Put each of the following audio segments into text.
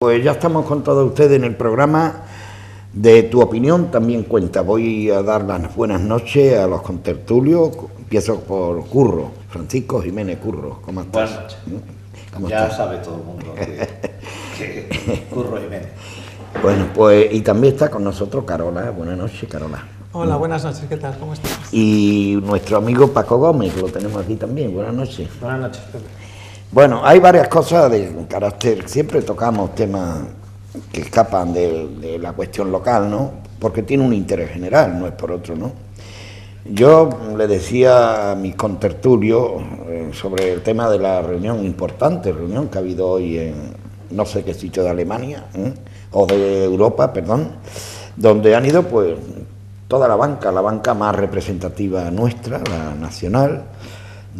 Pues ya estamos con todos ustedes en el programa de Tu Opinión También Cuenta. Voy a dar las buenas noches a los contertulios. Empiezo por Curro, Francisco Jiménez Curro. ¿Cómo estás? Buenas noches. ¿Cómo Ya estás? sabe todo el mundo que Curro Jiménez. Bueno, pues y también está con nosotros Carola. Buenas noches, Carola. Hola, buenas noches, ¿qué tal? ¿Cómo estás? Y nuestro amigo Paco Gómez, que lo tenemos aquí también. Buenas noches. Buenas noches, Pepe. Bueno, hay varias cosas de carácter, siempre tocamos temas que escapan de la cuestión local, ¿no? Porque tiene un interés general, no es por otro, ¿no? Yo le decía a mis contertulios sobre el tema de la importante reunión que ha habido hoy en no sé qué sitio de Alemania, o de Europa, perdón, donde han ido pues toda la banca más representativa nuestra, la nacional,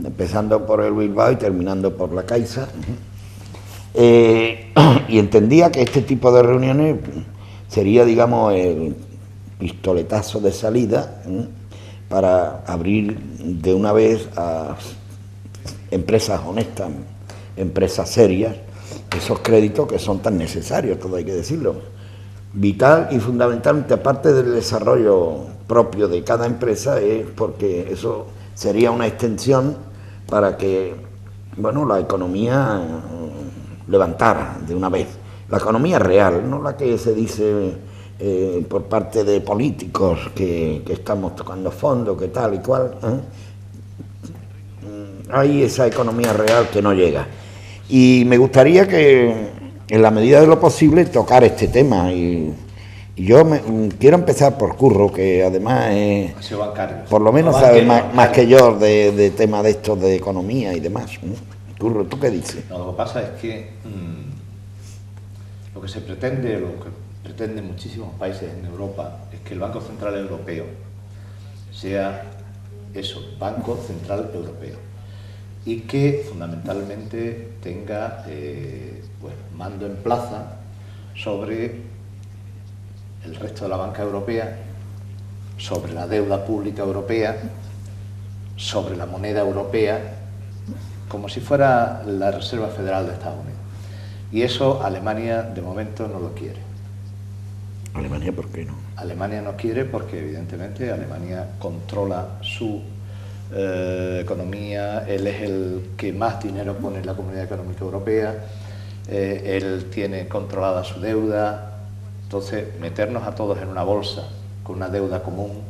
empezando por el Bilbao y terminando por la Caixa, y entendía que este tipo de reuniones sería, digamos, el pistoletazo de salida para abrir de una vez a empresas honestas, empresas serias, esos créditos que son tan necesarios, todo hay que decirlo, vital y fundamentalmente, aparte del desarrollo propio de cada empresa, es porque eso sería una extensión para que, bueno, la economía levantara de una vez. La economía real, no la que se dice por parte de políticos que estamos tocando fondo, que tal y cual. Hay esa economía real que no llega. Y me gustaría que, en la medida de lo posible, tocar este tema. Y yo quiero empezar por Curro, que además es, por lo menos sabe más que yo de temas de estos de economía y demás. Curro, ¿tú qué dices? No, lo que pasa es que lo que se pretende, lo que pretenden muchísimos países en Europa, es que el Banco Central Europeo sea eso, Banco Central Europeo, y que fundamentalmente tenga mando en plaza sobre el resto de la banca europea, sobre la deuda pública europea, sobre la moneda europea, como si fuera la Reserva Federal de Estados Unidos. Y eso Alemania de momento no lo quiere. ¿Alemania por qué no? Alemania no quiere porque evidentemente Alemania controla su economía, él es el que más dinero pone en la Comunidad Económica Europea, él tiene controlada su deuda. Entonces, meternos a todos en una bolsa con una deuda común...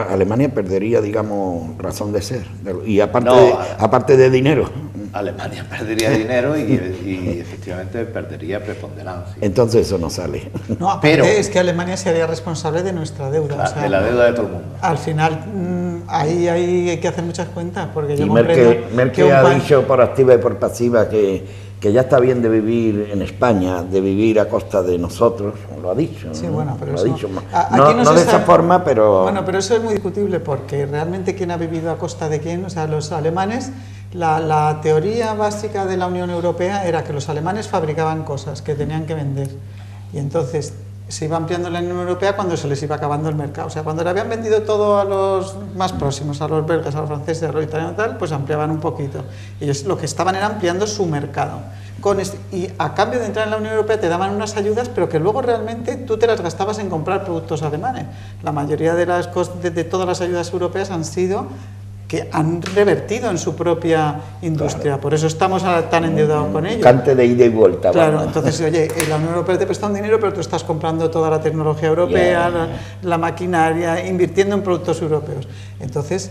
Alemania perdería, digamos, razón de ser. Y aparte de dinero. Alemania perdería dinero y efectivamente perdería preponderancia. Entonces eso no sale. No, aparte es que Alemania se haría responsable de nuestra deuda. Claro, o sea, de la deuda de todo el mundo. Al final, ahí hay que hacer muchas cuentas. Porque yo Merkel ha dicho por activa y por pasiva que ya está bien de vivir en España, de vivir a costa de nosotros, lo ha dicho. Sí, ¿no? bueno, pero lo eso, ha dicho. no de esa forma, pero... Bueno, pero eso es muy discutible, porque realmente quién ha vivido a costa de quién, o sea, los alemanes, la teoría básica de la Unión Europea era que los alemanes fabricaban cosas que tenían que vender, y entonces se iba ampliando la Unión Europea cuando se les iba acabando el mercado. O sea, cuando le habían vendido todo a los más próximos, a los belgas, a los franceses, a los italianos y tal, pues ampliaban un poquito. Ellos lo que estaban era ampliando su mercado. Y a cambio de entrar en la Unión Europea te daban unas ayudas, pero que luego realmente tú te las gastabas en comprar productos alemanes. La mayoría de todas las ayudas europeas han sido que han revertido en su propia industria. Claro. Por eso estamos tan endeudados con ellos. Cante de ida y vuelta. Claro, bueno. Entonces, oye, la Unión Europea te presta un dinero, pero tú estás comprando toda la tecnología europea, la maquinaria, invirtiendo en productos europeos. Entonces,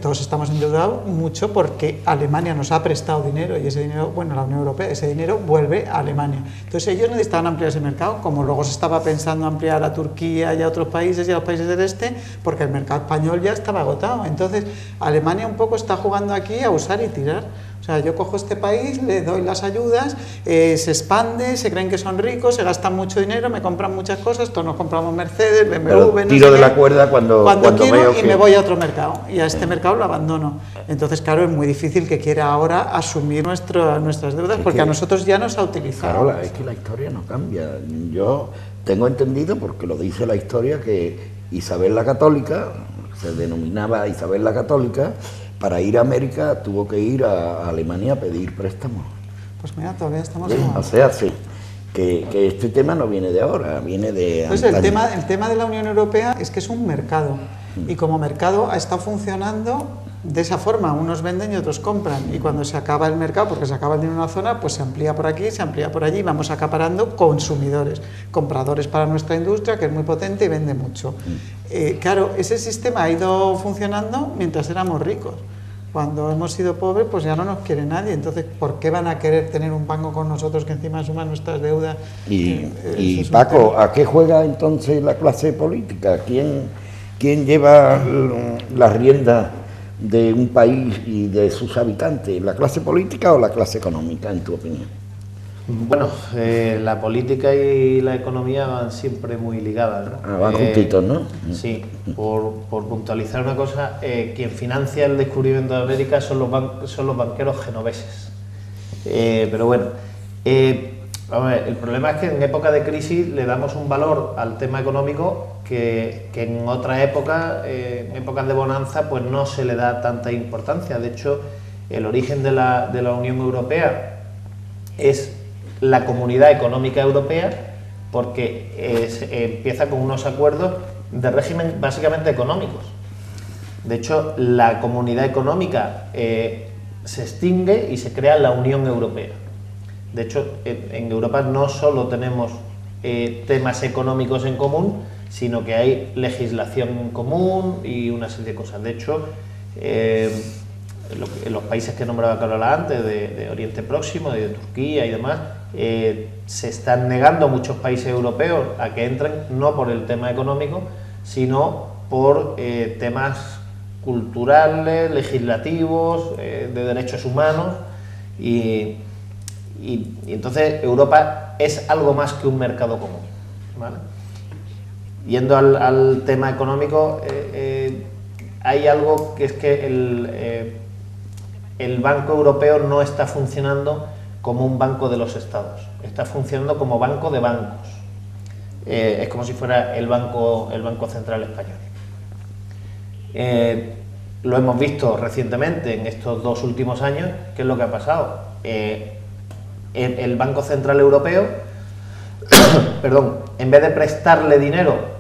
todos estamos endeudados mucho porque Alemania nos ha prestado dinero y ese dinero, bueno, la Unión Europea, ese dinero vuelve a Alemania. Entonces, ellos necesitaban ampliar ese mercado, como luego se estaba pensando ampliar a Turquía y a otros países y a los países del este, porque el mercado español ya estaba agotado. Entonces, Alemania un poco está jugando aquí a usar y tirar. O sea, yo cojo este país, le doy las ayudas, se expande, se creen que son ricos, se gastan mucho dinero, me compran muchas cosas, todos nos compramos Mercedes, BMW, no tiro sé de qué, la cuerda cuando quiero veo y me voy a otro mercado, y a este mercado lo abandono. Entonces, claro, es muy difícil que quiera ahora asumir nuestras deudas, porque a nosotros ya nos ha utilizado. Claro, es que la historia no cambia. Yo tengo entendido, porque lo dice la historia, que Isabel la Católica, se denominaba Isabel la Católica, para ir a América tuvo que ir a Alemania a pedir préstamos. Pues mira, todavía estamos Bien, igual. o sea, sí, que este tema no viene de ahora, viene de Pues antaño. el tema de la Unión Europea es que es un mercado y como mercado ha estado funcionando de esa forma, unos venden y otros compran y cuando se acaba el mercado, porque se acaba el dinero en una zona, pues se amplía por aquí, se amplía por allí y vamos acaparando consumidores, compradores para nuestra industria que es muy potente y vende mucho. Claro, ese sistema ha ido funcionando mientras éramos ricos. Cuando hemos sido pobres, pues ya no nos quiere nadie. Entonces, ¿por qué van a querer tener un banco con nosotros que encima suma nuestras deudas? Y Eso es un Paco, tema. ¿a qué juega entonces la clase política? ¿Quién lleva la rienda de un país y de sus habitantes? ¿La clase política o la clase económica, en tu opinión? Bueno, la política y la economía van siempre muy ligadas, ¿no? Van juntitos, ¿no? Sí, por puntualizar una cosa, quien financia el descubrimiento de América son los banqueros genoveses. Pero bueno, vamos a ver, el problema es que en época de crisis le damos un valor al tema económico que en otra época, en épocas de bonanza, pues no se le da tanta importancia. De hecho, el origen de la Unión Europea es la Comunidad Económica Europea porque empieza con unos acuerdos de régimen básicamente económicos. De hecho, la Comunidad Económica se extingue y se crea la Unión Europea. De hecho, en Europa no solo tenemos temas económicos en común, sino que hay legislación en común y una serie de cosas. De hecho, en los países que nombraba Carola antes, de Oriente Próximo, de Turquía y demás, se están negando muchos países europeos a que entren, no por el tema económico, sino por temas culturales, legislativos, de derechos humanos, y entonces Europa es algo más que un mercado común, ¿vale? Yendo al tema económico, hay algo que es que el Banco Europeo no está funcionando como un banco de los estados, está funcionando como banco de bancos. Es como si fuera el Banco Central Español. Lo hemos visto recientemente en estos 2 últimos años. ¿Qué es lo que ha pasado? El Banco Central Europeo, perdón, en vez de prestarle dinero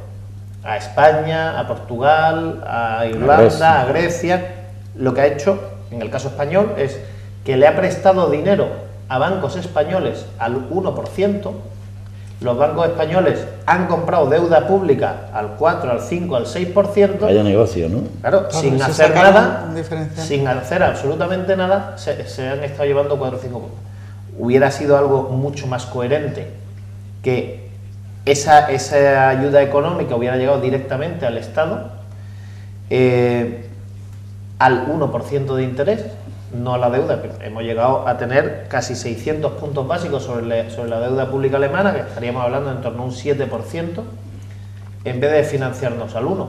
a España, a Portugal, a Irlanda, a Grecia, lo que ha hecho, en el caso español, es que le ha prestado dinero a bancos españoles al 1%, los bancos españoles han comprado deuda pública al 4, al 5, al 6%. Vaya negocio, ¿no? Claro, sin se hacer saca nada, un diferencial. sin hacer absolutamente nada, se han estado llevando 4 o 5 puntos. Hubiera sido algo mucho más coherente que esa ayuda económica hubiera llegado directamente al Estado, al 1% de interés, no a la deuda, pero hemos llegado a tener casi 600 puntos básicos sobre la deuda pública alemana, que estaríamos hablando en torno a un 7%, en vez de financiarnos al 1%,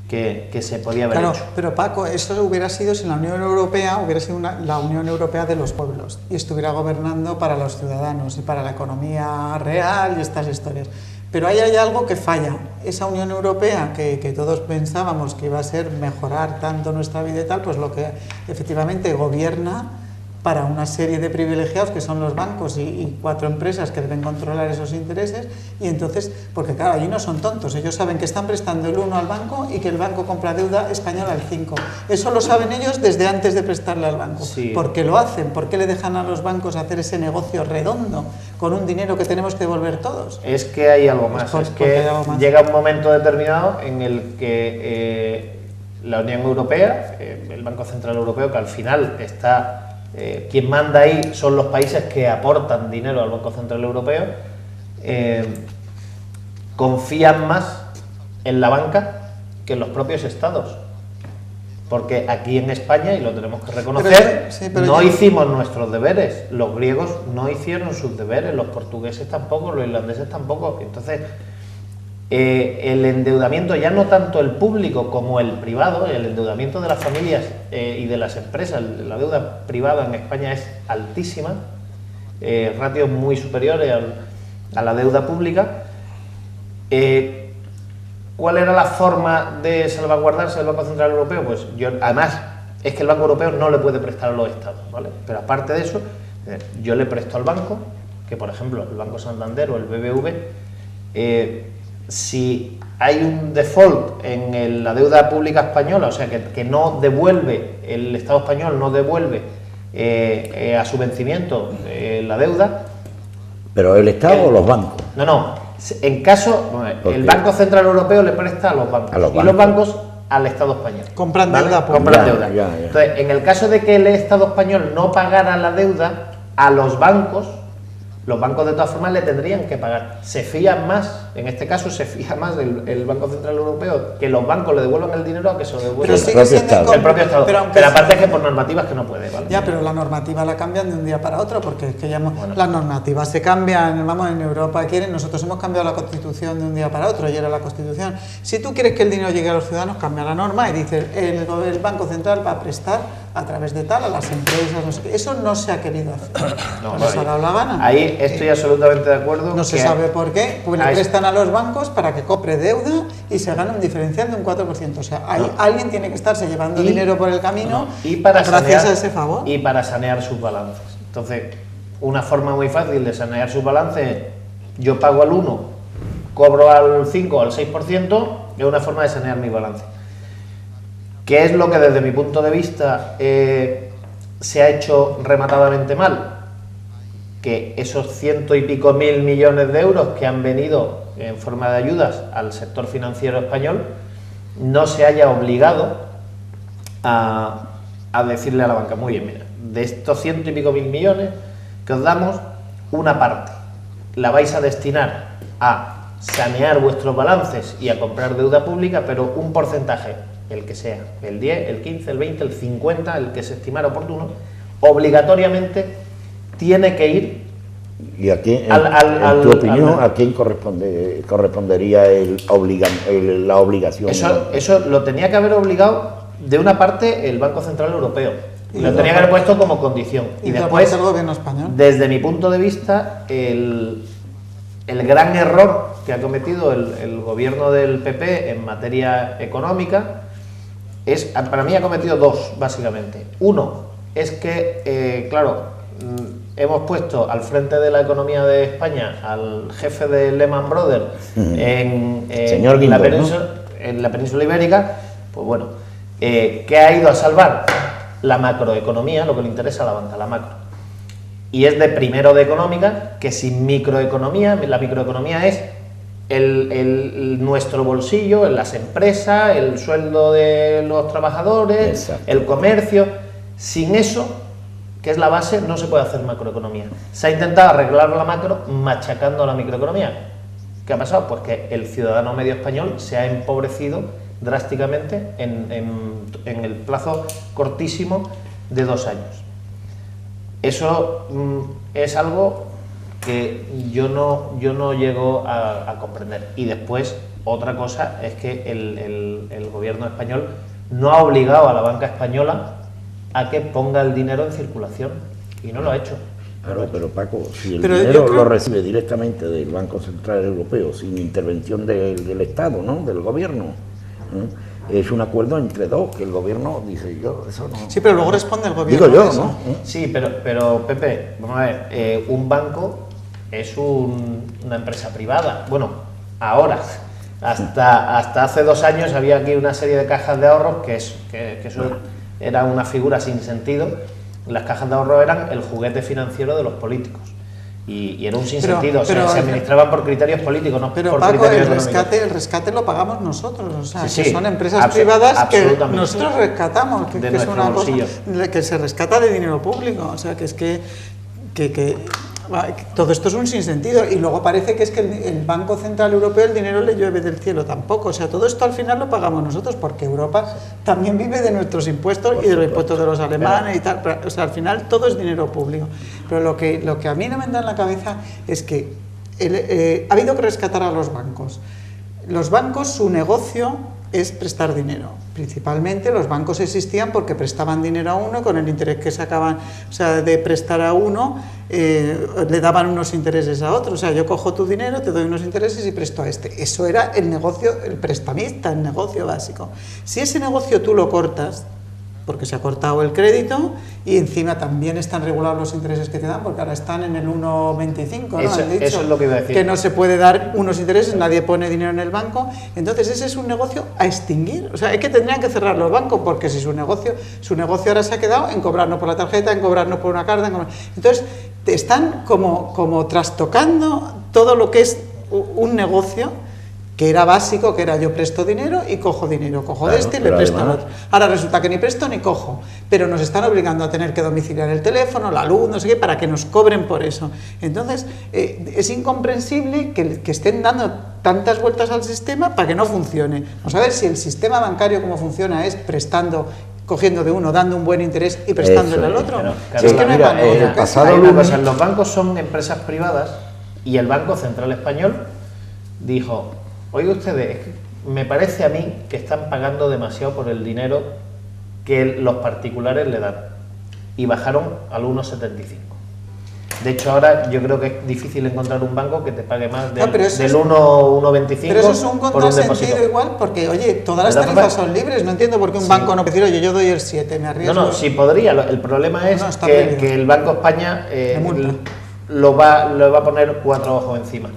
que se podía haber hecho. Pero Paco, eso hubiera sido si la Unión Europea hubiera sido la Unión Europea de los pueblos y estuviera gobernando para los ciudadanos y para la economía real y estas historias. Pero ahí hay algo que falla. Esa Unión Europea que todos pensábamos que iba a ser mejorar tanto nuestra vida y tal, pues lo que efectivamente gobierna para una serie de privilegiados que son los bancos y 4 empresas que deben controlar esos intereses, y entonces, porque claro, allí no son tontos, ellos saben que están prestando el 1 al banco y que el banco compra deuda española al 5. Eso lo saben ellos desde antes de prestarle al banco. Sí. ¿Por qué lo hacen? ¿Por qué le dejan a los bancos hacer ese negocio redondo con un dinero que tenemos que devolver todos? Es que hay algo más, Pues es porque que hay algo más. llega un momento determinado en el que la Unión Europea, el Banco Central Europeo, que al final está... quien manda ahí son los países que aportan dinero al Banco Central Europeo, confían más en la banca que en los propios estados. Porque aquí en España, y lo tenemos que reconocer, no hicimos nuestros deberes. Los griegos no hicieron sus deberes, los portugueses tampoco, los irlandeses tampoco. Entonces, el endeudamiento, ya no tanto el público como el privado, el endeudamiento de las familias y de las empresas, la deuda privada en España es altísima, ratios muy superiores a la deuda pública. ¿Cuál era la forma de salvaguardarse del Banco Central Europeo? Pues además, es que el Banco Europeo no le puede prestar a los estados, ¿vale? Pero aparte de eso, Yo le presto al banco, que por ejemplo el Banco Santander o el BBV, si hay un default en la deuda pública española, o sea que no devuelve, el Estado español no devuelve a su vencimiento la deuda. ¿Pero el Estado o los bancos? No, en caso, el Banco Central Europeo le presta a los bancos, y los bancos al Estado español. Compran ¿vale? deuda. Compran deuda. Ya. Entonces, en el caso de que el Estado español no pagara la deuda a los bancos de todas formas le tendrían que pagar. Se fían más, en este caso se fía más el Banco Central Europeo que los bancos le devuelvan el dinero a que se lo devuelvan el propio Estado. Pero aparte es que por normativas que no puede, ¿vale? Ya, pero la normativa la cambian de un día para otro, porque es que ya las normativas se cambian, vamos, en Europa nosotros hemos cambiado la Constitución de un día para otro, y era la Constitución. Si tú quieres que el dinero llegue a los ciudadanos, cambia la norma y dice el Banco Central va a prestar a través de tal a las empresas, no sé qué. Eso no se ha querido hacer. No se ha dado la gana. Ahí estoy absolutamente de acuerdo. No se sabe por qué, pues le prestan a los bancos para que compre deuda y se gane un diferencial de un 4%. O sea, alguien tiene que estarse llevando dinero por el camino gracias a ese favor. Y para sanear sus balances. Entonces, una forma muy fácil de sanear sus balances es: yo pago al 1, cobro al 5 o al 6%, es una forma de sanear mi balance. ¿Qué es lo que desde mi punto de vista se ha hecho rematadamente mal? Que esos 100 y pico mil millones de euros que han venido en forma de ayudas al sector financiero español no se haya obligado a decirle a la banca: muy bien, mira, de estos 100 y pico mil millones que os damos, una parte la vais a destinar a sanear vuestros balances y a comprar deuda pública, pero un porcentaje, el que sea, el 10, el 15, el 20, el 50, el que se estimara oportuno, obligatoriamente tiene que ir. ¿Y a quién, en tu opinión, a quién correspondería la obligación? Eso lo tenía que haber obligado de una parte el Banco Central Europeo. Lo tenía que haber puesto como condición. Y después, el gobierno español. Desde mi punto de vista, el gran error que ha cometido el gobierno del PP en materia económica para mí ha cometido dos, básicamente. Uno es que, hemos puesto al frente de la economía de España al jefe de Lehman Brothers en la península ibérica, pues bueno, que ha ido a salvar la macroeconomía, lo que le interesa a la banca, la macro. Y es de primero de económica, que sin microeconomía, la microeconomía es nuestro bolsillo, en las empresas, el sueldo de los trabajadores, exacto, el comercio. Sin eso, que es la base, no se puede hacer macroeconomía. Se ha intentado arreglar la macro machacando la microeconomía. ¿Qué ha pasado? Pues que el ciudadano medio español se ha empobrecido drásticamente en el plazo cortísimo de 2 años. Eso es algo que yo no llego a comprender. Y después, otra cosa es que el gobierno español no ha obligado a la banca española a que ponga el dinero en circulación, y no lo ha hecho. Claro, pero Paco, si el dinero lo recibe directamente del Banco Central Europeo, sin intervención del Estado, ¿no?, del gobierno, es un acuerdo entre dos, que el gobierno dice: yo, eso no... Sí, pero luego responde el gobierno. Digo yo, ¿no? Sí, pero Pepe, vamos a ver, un banco es una empresa privada. Bueno, ahora, hasta hace 2 años había aquí una serie de cajas de ahorros que eso era una figura sin sentido. Las cajas de ahorro eran el juguete financiero de los políticos. Y era un sinsentido, se administraban por criterios políticos, no por Paco, criterios económicos. El rescate lo pagamos nosotros, o sea, sí, que son empresas privadas que nosotros rescatamos, que es una bolsillo. Cosa que se rescata de dinero público, o sea, que es que todo esto es un sinsentido. Y luego parece que es que el Banco Central Europeo el dinero le llueve del cielo, tampoco. O sea, todo esto al final lo pagamos nosotros, porque Europa también vive de nuestros impuestos y de los impuestos de los alemanes y tal. O sea, al final todo es dinero público. Pero lo que a mí no me da en la cabeza es que ha habido que rescatar a los bancos. Los bancos, su negocio es prestar dinero. Principalmente los bancos existían porque prestaban dinero a uno, con el interés que sacaban, o sea, de prestar a uno, le daban unos intereses a otro. O sea, yo cojo tu dinero, te doy unos intereses y presto a este. Eso era el negocio, el prestamista, el negocio básico. Si ese negocio tú lo cortas, porque se ha cortado el crédito y encima también están regulados los intereses que te dan, porque ahora están en el 1,25, ¿no? Eso, Han dicho eso es lo que iba a decir. que no se puede dar unos intereses, nadie pone dinero en el banco, entonces ese es un negocio a extinguir, o sea, es que tendrían que cerrar los bancos, porque si su negocio ahora se ha quedado en cobrarnos por la tarjeta, en cobrarnos por una carta, entonces te están como trastocando todo lo que es un negocio que era básico, que era yo presto dinero y cojo dinero, cojo de este y le presto al otro. Ahora resulta que ni presto ni cojo, pero nos están obligando a tener que domiciliar el teléfono, la luz, no sé qué, para que nos cobren por eso. Entonces, es incomprensible que estén dando tantas vueltas al sistema para que no funcione. Vamos a ver si el sistema bancario como funciona es prestando, cogiendo de uno, dando un buen interés y prestándole al otro. Claro, Es que no mira, hay manera. pasado Hay una lunes- cosa, los bancos son empresas privadas y el Banco Central Español dijo, oiga ustedes, es que me parece a mí que están pagando demasiado por el dinero que los particulares le dan, y bajaron al 1,75. De hecho, ahora yo creo que es difícil encontrar un banco que te pague más del, pero eso del es- 1,25 Pero eso es un por un contrasentido depósito. igual, porque, oye, todas las De todas tarifas formas- son libres, no entiendo por qué un Sí. banco no puede decir, oye, yo doy el 7, me arriesgo. No, sí podría. El problema es No, está que, prohibido. que el Banco España De multa. lo va a poner 4 ojos encima.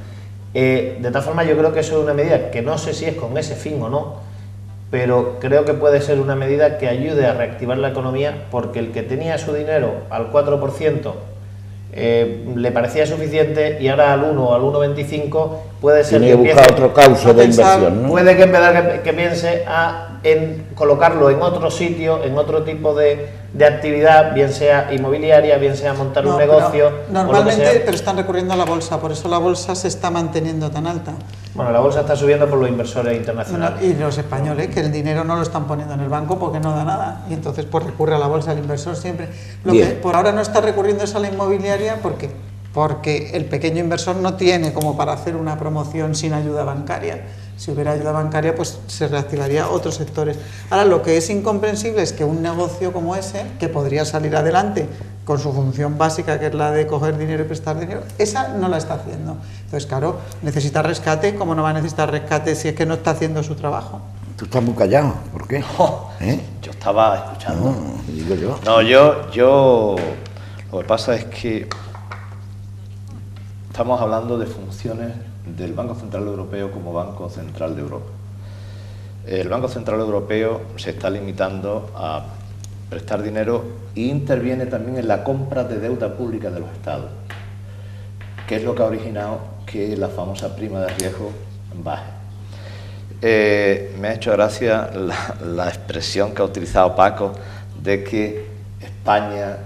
De tal forma, yo creo que eso es una medida que no sé si es con ese fin o no, pero creo que puede ser una medida que ayude a reactivar la economía, porque el que tenía su dinero al 4% le parecía suficiente y ahora al 1 o al 1,25 puede ser Tiene que empiece- buscar otro cauce a de pensar, inversión, ¿no? Puede que en vez que piense en colocarlo en otro sitio, en otro tipo de actividad, bien sea inmobiliaria, bien sea montar No, un pero negocio. o lo que normalmente, sea. pero están recurriendo a la bolsa, por eso la bolsa se está manteniendo tan alta. Bueno, la bolsa está subiendo por los inversores internacionales. Y los españoles, que el dinero no lo están poniendo en el banco porque no da nada, y entonces pues recurre a la bolsa el inversor siempre. Lo Bien. que por ahora no está recurriendo es a la inmobiliaria porque el pequeño inversor no tiene como para hacer una promoción sin ayuda bancaria. Si hubiera ayuda bancaria, pues se reactivaría otros sectores. Ahora, lo que es incomprensible es que un negocio como ese, que podría salir adelante con su función básica, que es la de coger dinero y prestar dinero, esa no la está haciendo. Entonces, claro, necesita rescate. ¿Cómo no va a necesitar rescate si es que no está haciendo su trabajo? Tú estás muy callado, ¿por qué? ¿Eh? Yo estaba escuchando. No, digo yo. No, yo lo que pasa es que estamos hablando de funciones del Banco Central Europeo como Banco Central de Europa. El Banco Central Europeo se está limitando a prestar dinero e interviene también en la compra de deuda pública de los Estados, que es lo que ha originado que la famosa prima de riesgo baje. Me ha hecho gracia la expresión que ha utilizado Paco de que España,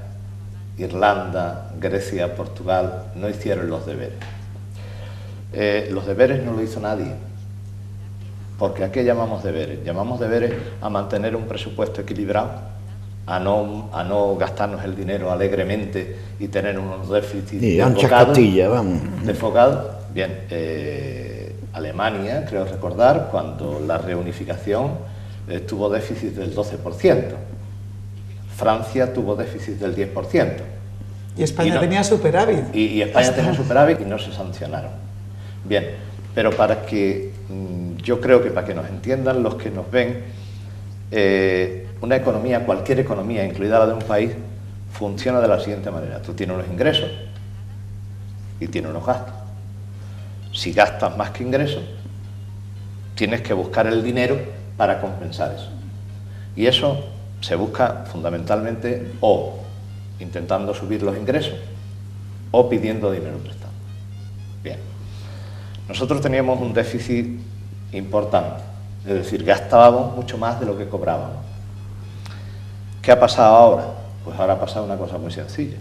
Irlanda, Grecia, Portugal no hicieron los deberes. Los deberes no lo hizo nadie, porque ¿a qué llamamos deberes? Llamamos deberes a mantener un presupuesto equilibrado, a no gastarnos el dinero alegremente y tener unos déficits Sí, anchas desbocados. Castilla, vamos. Desfocados. Bien, Alemania, creo recordar, cuando la reunificación tuvo déficit del 12%. Francia tuvo déficit del 10%. Y España Y no- tenía superávit. Y España tenía superávit y no se sancionaron. Bien, pero para que, yo creo que para que nos entiendan los que nos ven, una economía, cualquier economía, incluida la de un país, funciona de la siguiente manera. Tú tienes unos ingresos y tienes unos gastos. Si gastas más que ingresos, tienes que buscar el dinero para compensar eso. Y eso se busca fundamentalmente o intentando subir los ingresos o pidiendo dinero prestado. Bien. Nosotros teníamos un déficit importante, es decir, gastábamos mucho más de lo que cobrábamos. ¿Qué ha pasado ahora? Pues ahora ha pasado una cosa muy sencilla,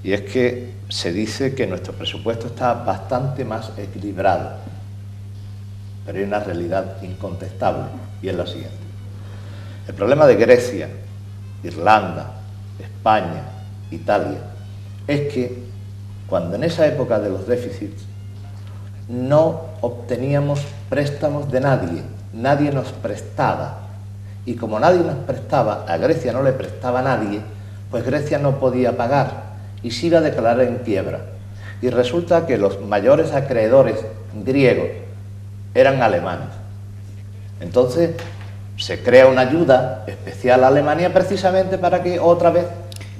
y es que se dice que nuestro presupuesto está bastante más equilibrado, pero hay una realidad incontestable, y es la siguiente. El problema de Grecia, Irlanda, España, Italia, es que cuando en esa época de los déficits no obteníamos préstamos de nadie, nadie nos prestaba. Y como nadie nos prestaba, a Grecia no le prestaba a nadie, pues Grecia no podía pagar y se iba a declarar en quiebra. Y resulta que los mayores acreedores griegos eran alemanes. Entonces, se crea una ayuda especial a Alemania precisamente para que otra vez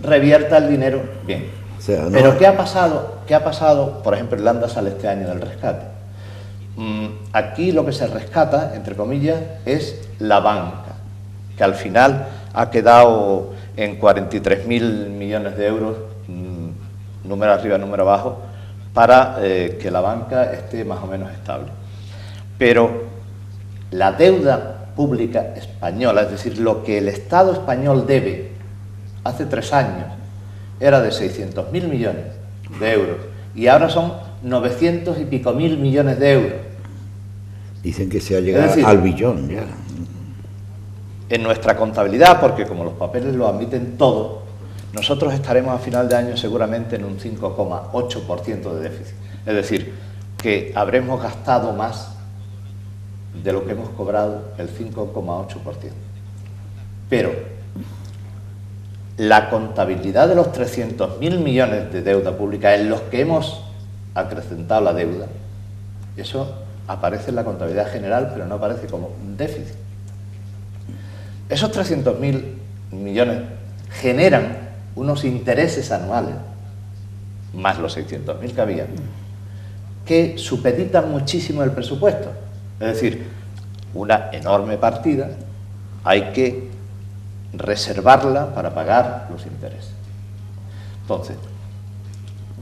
revierta el dinero bien. O sea, no- Pero ¿qué ha pasado? ¿Qué ha pasado? Por ejemplo, Irlanda sale este año del rescate. Aquí lo que se rescata, entre comillas, es la banca, que al final ha quedado en 43.000 millones de euros, número arriba, número abajo, para que la banca esté más o menos estable. Pero la deuda pública española, es decir, lo que el Estado español debe hace 3 años, era de 600.000 millones de euros y ahora son 900 y pico mil millones de euros. Dicen que se ha llegado Es decir, al billón ya. En nuestra contabilidad, porque como los papeles lo admiten todo, nosotros estaremos a final de año seguramente en un 5,8% de déficit. Es decir, que habremos gastado más de lo que hemos cobrado, el 5,8%. Pero la contabilidad de los 300.000 millones de deuda pública en los que hemos acrecentado la deuda, eso aparece en la contabilidad general, pero no aparece como un déficit. Esos 300.000 millones generan unos intereses anuales, más los 600.000 que había, que supeditan muchísimo el presupuesto. Es decir, una enorme partida hay que reservarla para pagar los intereses. Entonces,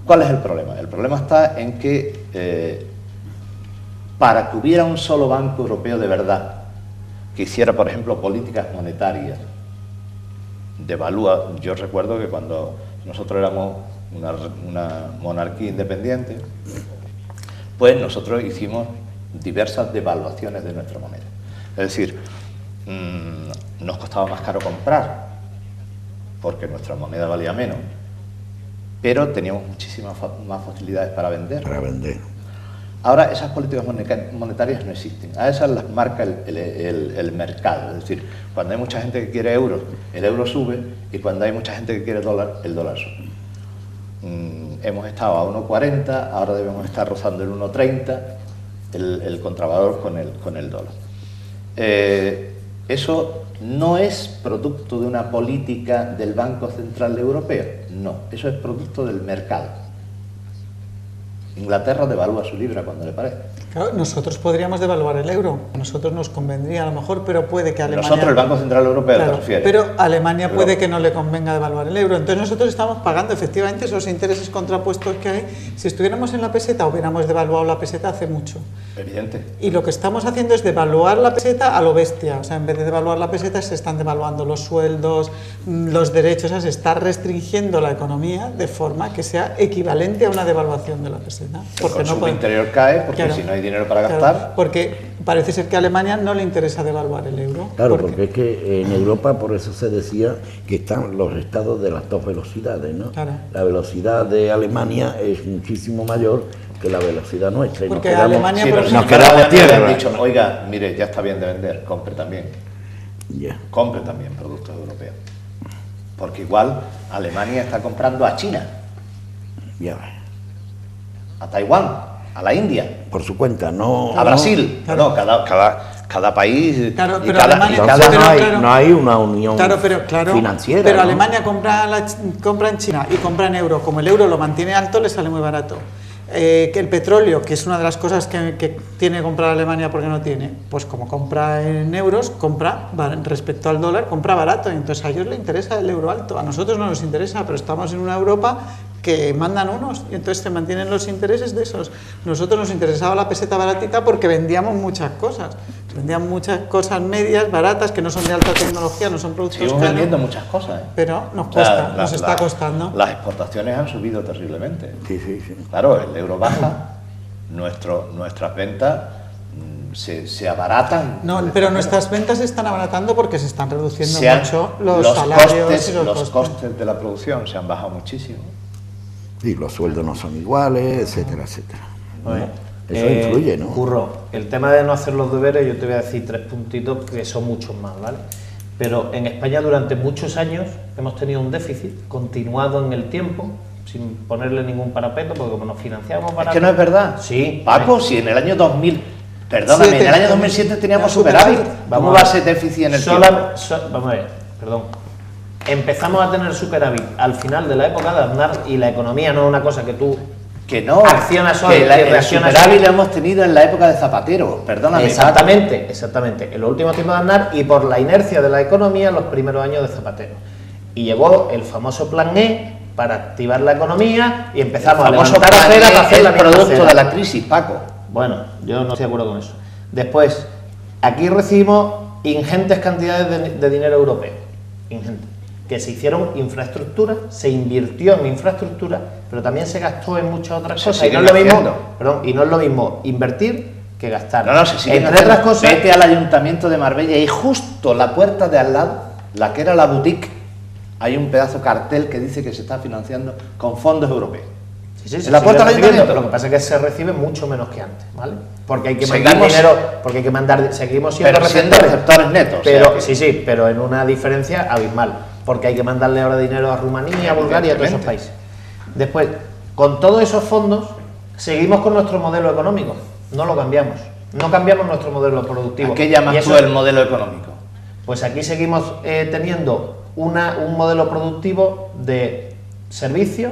¿cuál es el problema? El problema está en que para que hubiera un solo banco europeo de verdad, que hiciera, por ejemplo, políticas monetarias, devalúa. Yo recuerdo que cuando nosotros éramos una monarquía independiente, pues nosotros hicimos diversas devaluaciones de nuestra moneda. Es decir, nos costaba más caro comprar, porque nuestra moneda valía menos, pero teníamos muchísimas más facilidades para vender. Para vender. Ahora esas políticas monetarias no existen, a esas las marca el mercado. Es decir, cuando hay mucha gente que quiere euros, el euro sube, y cuando hay mucha gente que quiere dólar, el dólar sube. Hemos estado a 1,40, ahora debemos estar rozando el 1,30, el contravalor con el dólar. Eso no es producto de una política del Banco Central Europeo, no, eso es producto del mercado. Inglaterra devalúa su libra cuando le parece. Claro, nosotros podríamos devaluar el euro, a nosotros nos convendría a lo mejor, pero puede que Alemania... Nosotros, el Banco Central Europeo, Claro, te refieres. pero Alemania puede que no le convenga devaluar el euro. Entonces nosotros estamos pagando efectivamente esos intereses contrapuestos que hay. Si estuviéramos en la peseta, hubiéramos devaluado la peseta hace mucho. Evidente. Y lo que estamos haciendo es devaluar la peseta a lo bestia. O sea, en vez de devaluar la peseta, se están devaluando los sueldos, los derechos, o sea, se está restringiendo la economía de forma que sea equivalente a una devaluación de la peseta. El consumo interior cae porque Claro, si no hay dinero para claro, gastar... porque parece ser que a Alemania no le interesa devaluar el euro. Claro, porque es que en Europa por eso se decía que están los estados de las dos velocidades, ¿no? Claro. La velocidad de Alemania es muchísimo mayor que la velocidad nuestra. y Porque nos quedamos- Alemania, Sí, por pero ejemplo, nos quedamos a le han tierra. dicho, oiga, mire, ya está bien de vender, compre también. Ya. Compre también productos europeos. Porque igual Alemania está comprando a China, Ya ves. a Taiwán, a la India, Por su cuenta, no... a Brasil. Claro. No, cada país Claro, y pero cada, Alemania- y Entonces cada- pero no, hay, claro. no hay una unión Claro, financiera. pero ¿no? Alemania compra en China y compra en euro. Como el euro lo mantiene alto, le sale muy barato. Que el petróleo, que es una de las cosas que tiene que comprar Alemania porque no tiene, pues como compra en euros, compra respecto al dólar, compra barato. Y entonces a ellos les interesa el euro alto. A nosotros no nos interesa, pero estamos en una Europa que mandan unos y entonces se mantienen los intereses de esos. Nosotros nos interesaba la peseta baratita porque vendíamos muchas cosas. Vendían muchas cosas medias, baratas, que no son de alta tecnología, no son productos seguimos caros, vendiendo muchas cosas. pero nos O sea, cuesta, nos está costando. Las exportaciones han subido terriblemente. Sí, sí, sí. Claro, el euro baja, nuestras ventas se abaratan. No, pero nuestras ventas se están abaratando porque se están reduciendo Se han- mucho los salarios costes, y los los costes. costes de la producción se han bajado muchísimo. Sí, los sueldos no son iguales, etcétera, etcétera. Oye, Eso influye, ¿no? Curro, el tema de no hacer los deberes, yo te voy a decir 3 puntitos que son muchos más, ¿vale? Pero en España durante muchos años hemos tenido un déficit continuado en el tiempo, sin ponerle ningún parapeto, porque como nos financiamos Es barato... que no es verdad. Sí. Paco, si en el año 2000 Perdóname, en el año 2007 teníamos superávit. ¿Cómo va a ser déficit en el tiempo? Vamos a ver, perdón. Empezamos a tener superávit al final de la época de Aznar y la economía no es una cosa que tú que no, accionas hoy, que el superávit lo hemos tenido en la época de Zapatero, perdóname. Exactamente, exactamente, en los últimos tiempos de Aznar y por la inercia de la economía en los primeros años de Zapatero. Y llegó el famoso Plan E para activar la economía y empezamos a levantar aceras para hacer la producto de la crisis, Paco. Bueno, yo no estoy de acuerdo con eso. Después, aquí recibimos ingentes cantidades de dinero europeo, ingentes, que se hicieron infraestructura, se invirtió en infraestructura, pero también se gastó en muchas otras cosas. Y no es lo mismo, y no es lo mismo invertir que gastar. No, se sigue entre otras cosas. Vete al Ayuntamiento de Marbella y justo la puerta de al lado, la que era la boutique, hay un pedazo cartel que dice que se está financiando con fondos europeos. Sí, en la puerta del Ayuntamiento. Lo que pasa es que se recibe mucho menos que antes, ¿vale? Porque hay que mandar dinero, porque hay que mandar, seguimos siendo receptores netos. Pero sí, pero en una diferencia abismal, porque hay que mandarle ahora dinero a Rumanía, a Bulgaria, a todos esos países. Después, con todos esos fondos, seguimos con nuestro modelo económico, no lo cambiamos, no cambiamos nuestro modelo productivo. ¿A qué llamas tú el modelo económico? Pues aquí seguimos teniendo un modelo productivo de servicio,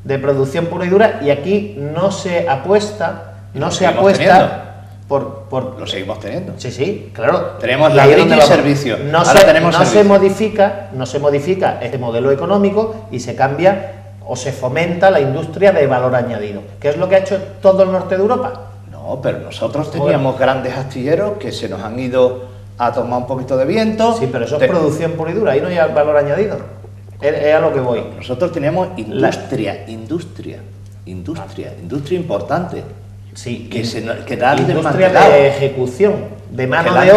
de producción pura y dura, y aquí no se apuesta, por... Lo seguimos teniendo. Sí, claro. Tenemos ladrillo y servicio. No se modifica este modelo económico y se cambia o se fomenta la industria de valor añadido, que es lo que ha hecho todo el norte de Europa. No, pero nosotros teníamos grandes astilleros que se nos han ido a tomar un poquito de viento. Sí, pero eso es producción pura y dura, ahí no hay valor añadido. Es a lo que voy. Nosotros teníamos industria importante. Sí, que da industria de ejecución, de mano de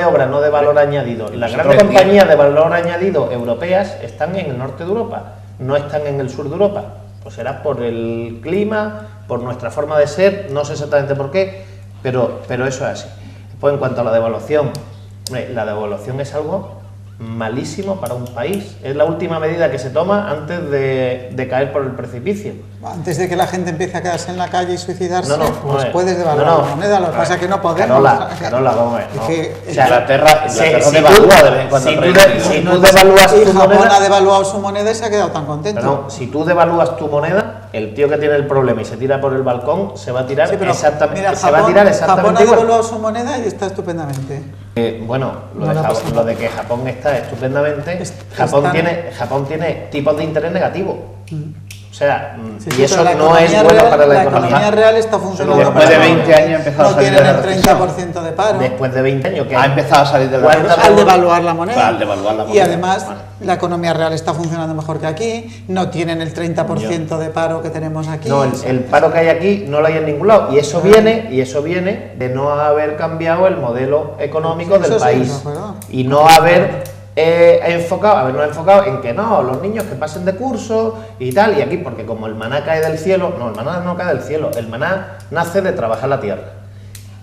obra, no de valor añadido. Las grandes compañías de valor añadido europeas están en el norte de Europa, no están en el sur de Europa. Pues será por el clima, por nuestra forma de ser, no sé exactamente por qué, pero eso es así. Después, en cuanto a la devaluación es algo malísimo para un país. Es la última medida que se toma antes de caer por el precipicio. Antes de que la gente empiece a quedarse en la calle y suicidarse, pues puedes devaluar la moneda. Lo que pasa es que no podemos. Carola, vamos a ver. Inglaterra devalúa de vez en cuando. Si tú devalúas tu moneda... Japón ha devaluado su moneda y se ha quedado tan contento. Si tú devalúas tu moneda, el tío que tiene el problema y se tira por el balcón se va a tirar exactamente igual. Japón ha devaluado su moneda y está estupendamente. Lo de que Japón está estupendamente, Japón tiene tipos de interés negativos. O sea, y eso no es bueno para la economía. La economía real está funcionando. Después de 20 años ha empezado a salir de la recesión. No tienen el 30% de paro. Después de 20 años que ha empezado a salir de la recesión. Al devaluar la moneda. Y además, bueno, la economía real está funcionando mejor que aquí. No tienen el 30% de paro que tenemos aquí. No, el paro que hay aquí no lo hay en ningún lado. Y eso viene de no haber cambiado el modelo económico del país. Y no habernos enfocado en que no, los niños que pasen de curso y tal, y aquí, porque como el maná cae del cielo, no, el maná no cae del cielo, el maná nace de trabajar la tierra.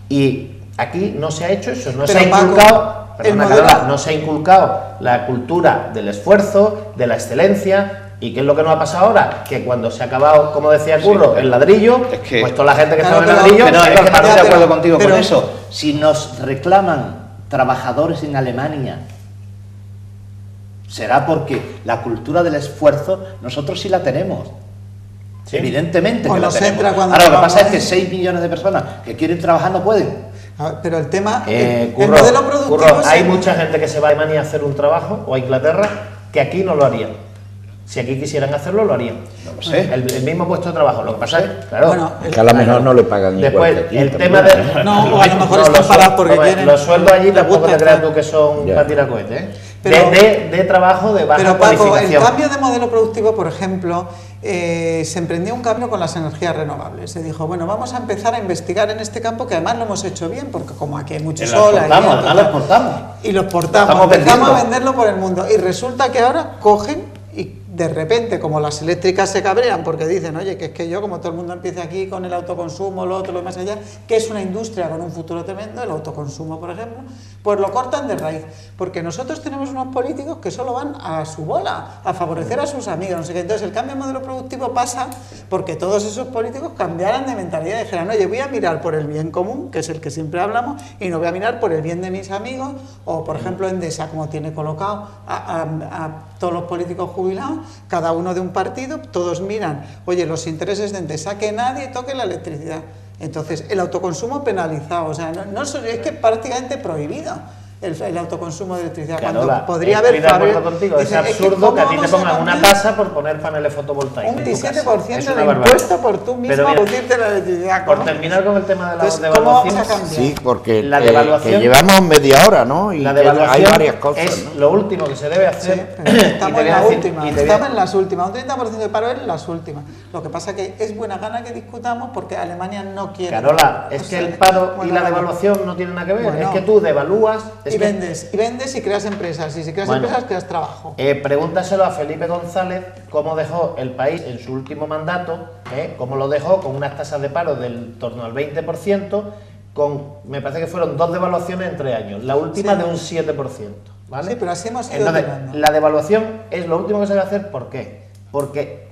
Y aquí no se ha hecho eso, no se ha inculcado la cultura del esfuerzo, de la excelencia. ¿Y qué es lo que nos ha pasado ahora? Que cuando se ha acabado, como decía Curro, el ladrillo, pues toda la gente que estaba en el ladrillo... Pero es que no estoy de acuerdo contigo con eso. Si nos reclaman trabajadores en Alemania, será porque la cultura del esfuerzo nosotros sí la tenemos. Sí. Evidentemente que la tenemos. Ahora, lo que pasa es que 6 millones de personas que quieren trabajar no pueden. Pero el tema, el modelo productivo... hay mucha gente que se va a Alemania a hacer un trabajo, o a Inglaterra, que aquí no lo harían. Si aquí quisieran hacerlo, lo harían. No lo sé. El mismo puesto de trabajo. Lo que pasa es, claro... que a lo mejor no le pagan después, igual que aquí, el tema de... No, o a lo mejor están parados porque quieren... Los sueldos allí tampoco te creas tú que son para tirar cohetes, ¿eh? De trabajo de baja cualificación. Pero Paco, el cambio de modelo productivo, por ejemplo, se emprendió un cambio con las energías renovables. Se dijo, bueno, vamos a empezar a investigar en este campo, que además lo hemos hecho bien, porque como aquí hay mucho sol... Además lo exportamos. Y lo exportamos, empezamos a venderlo por el mundo. Y resulta que ahora cogen y De repente, como las eléctricas se cabrean porque dicen, oye, que es que yo, como todo el mundo empieza aquí con el autoconsumo, lo otro, lo más allá, que es una industria con un futuro tremendo, el autoconsumo, por ejemplo, pues lo cortan de raíz. Porque nosotros tenemos unos políticos que solo van a su bola, a favorecer a sus amigos, no sé qué. Entonces, el cambio de modelo productivo pasa porque todos esos políticos cambiaran de mentalidad y dijeran, oye, voy a mirar por el bien común, que es el que siempre hablamos, y no voy a mirar por el bien de mis amigos, o, por ejemplo, Endesa, como tiene colocado a todos los políticos jubilados, cada uno de un partido, todos miran, oye, los intereses de Endesa, que nadie toque la electricidad. Entonces, el autoconsumo penalizado, o sea, es que prácticamente prohibido el autoconsumo de electricidad. Carola, cuando podría haber... Estoy de acuerdo contigo, es absurdo que a ti te pongan una tasa por poner paneles fotovoltaicos. Un en tu casa. 17% Es de una barbaridad. impuesto por tú mismo Pero a mira, producirte la electricidad. por terminar con el tema de la Entonces, ¿cómo devaluación, vamos a cambiar? Sí, porque La devaluación- que llevamos media hora, ¿no? Y la que devaluación hay varias cosas, es ¿no? lo último que se debe Sí, hacer. pero estamos en la última, y te voy a- estamos en las últimas, un 30% de paro en las últimas. Lo que pasa que es buena gana que discutamos porque Alemania no quiere. Carola, es O que sea, el paro y bueno, la bueno. devaluación no tienen nada que ver. Bueno. Es que tú devalúas. Y vendes y creas empresas. Y si creas Bueno. empresas, creas trabajo. Pregúntaselo a Felipe González cómo dejó el país en su último mandato, cómo lo dejó con unas tasas de paro del torno al 20%, me parece que fueron 2 devaluaciones en 3 años, la última Sí. de un 7%. ¿vale? Sí, pero así hemos ido Entonces, tirando. la devaluación es lo último que se debe hacer. ¿Por qué? Porque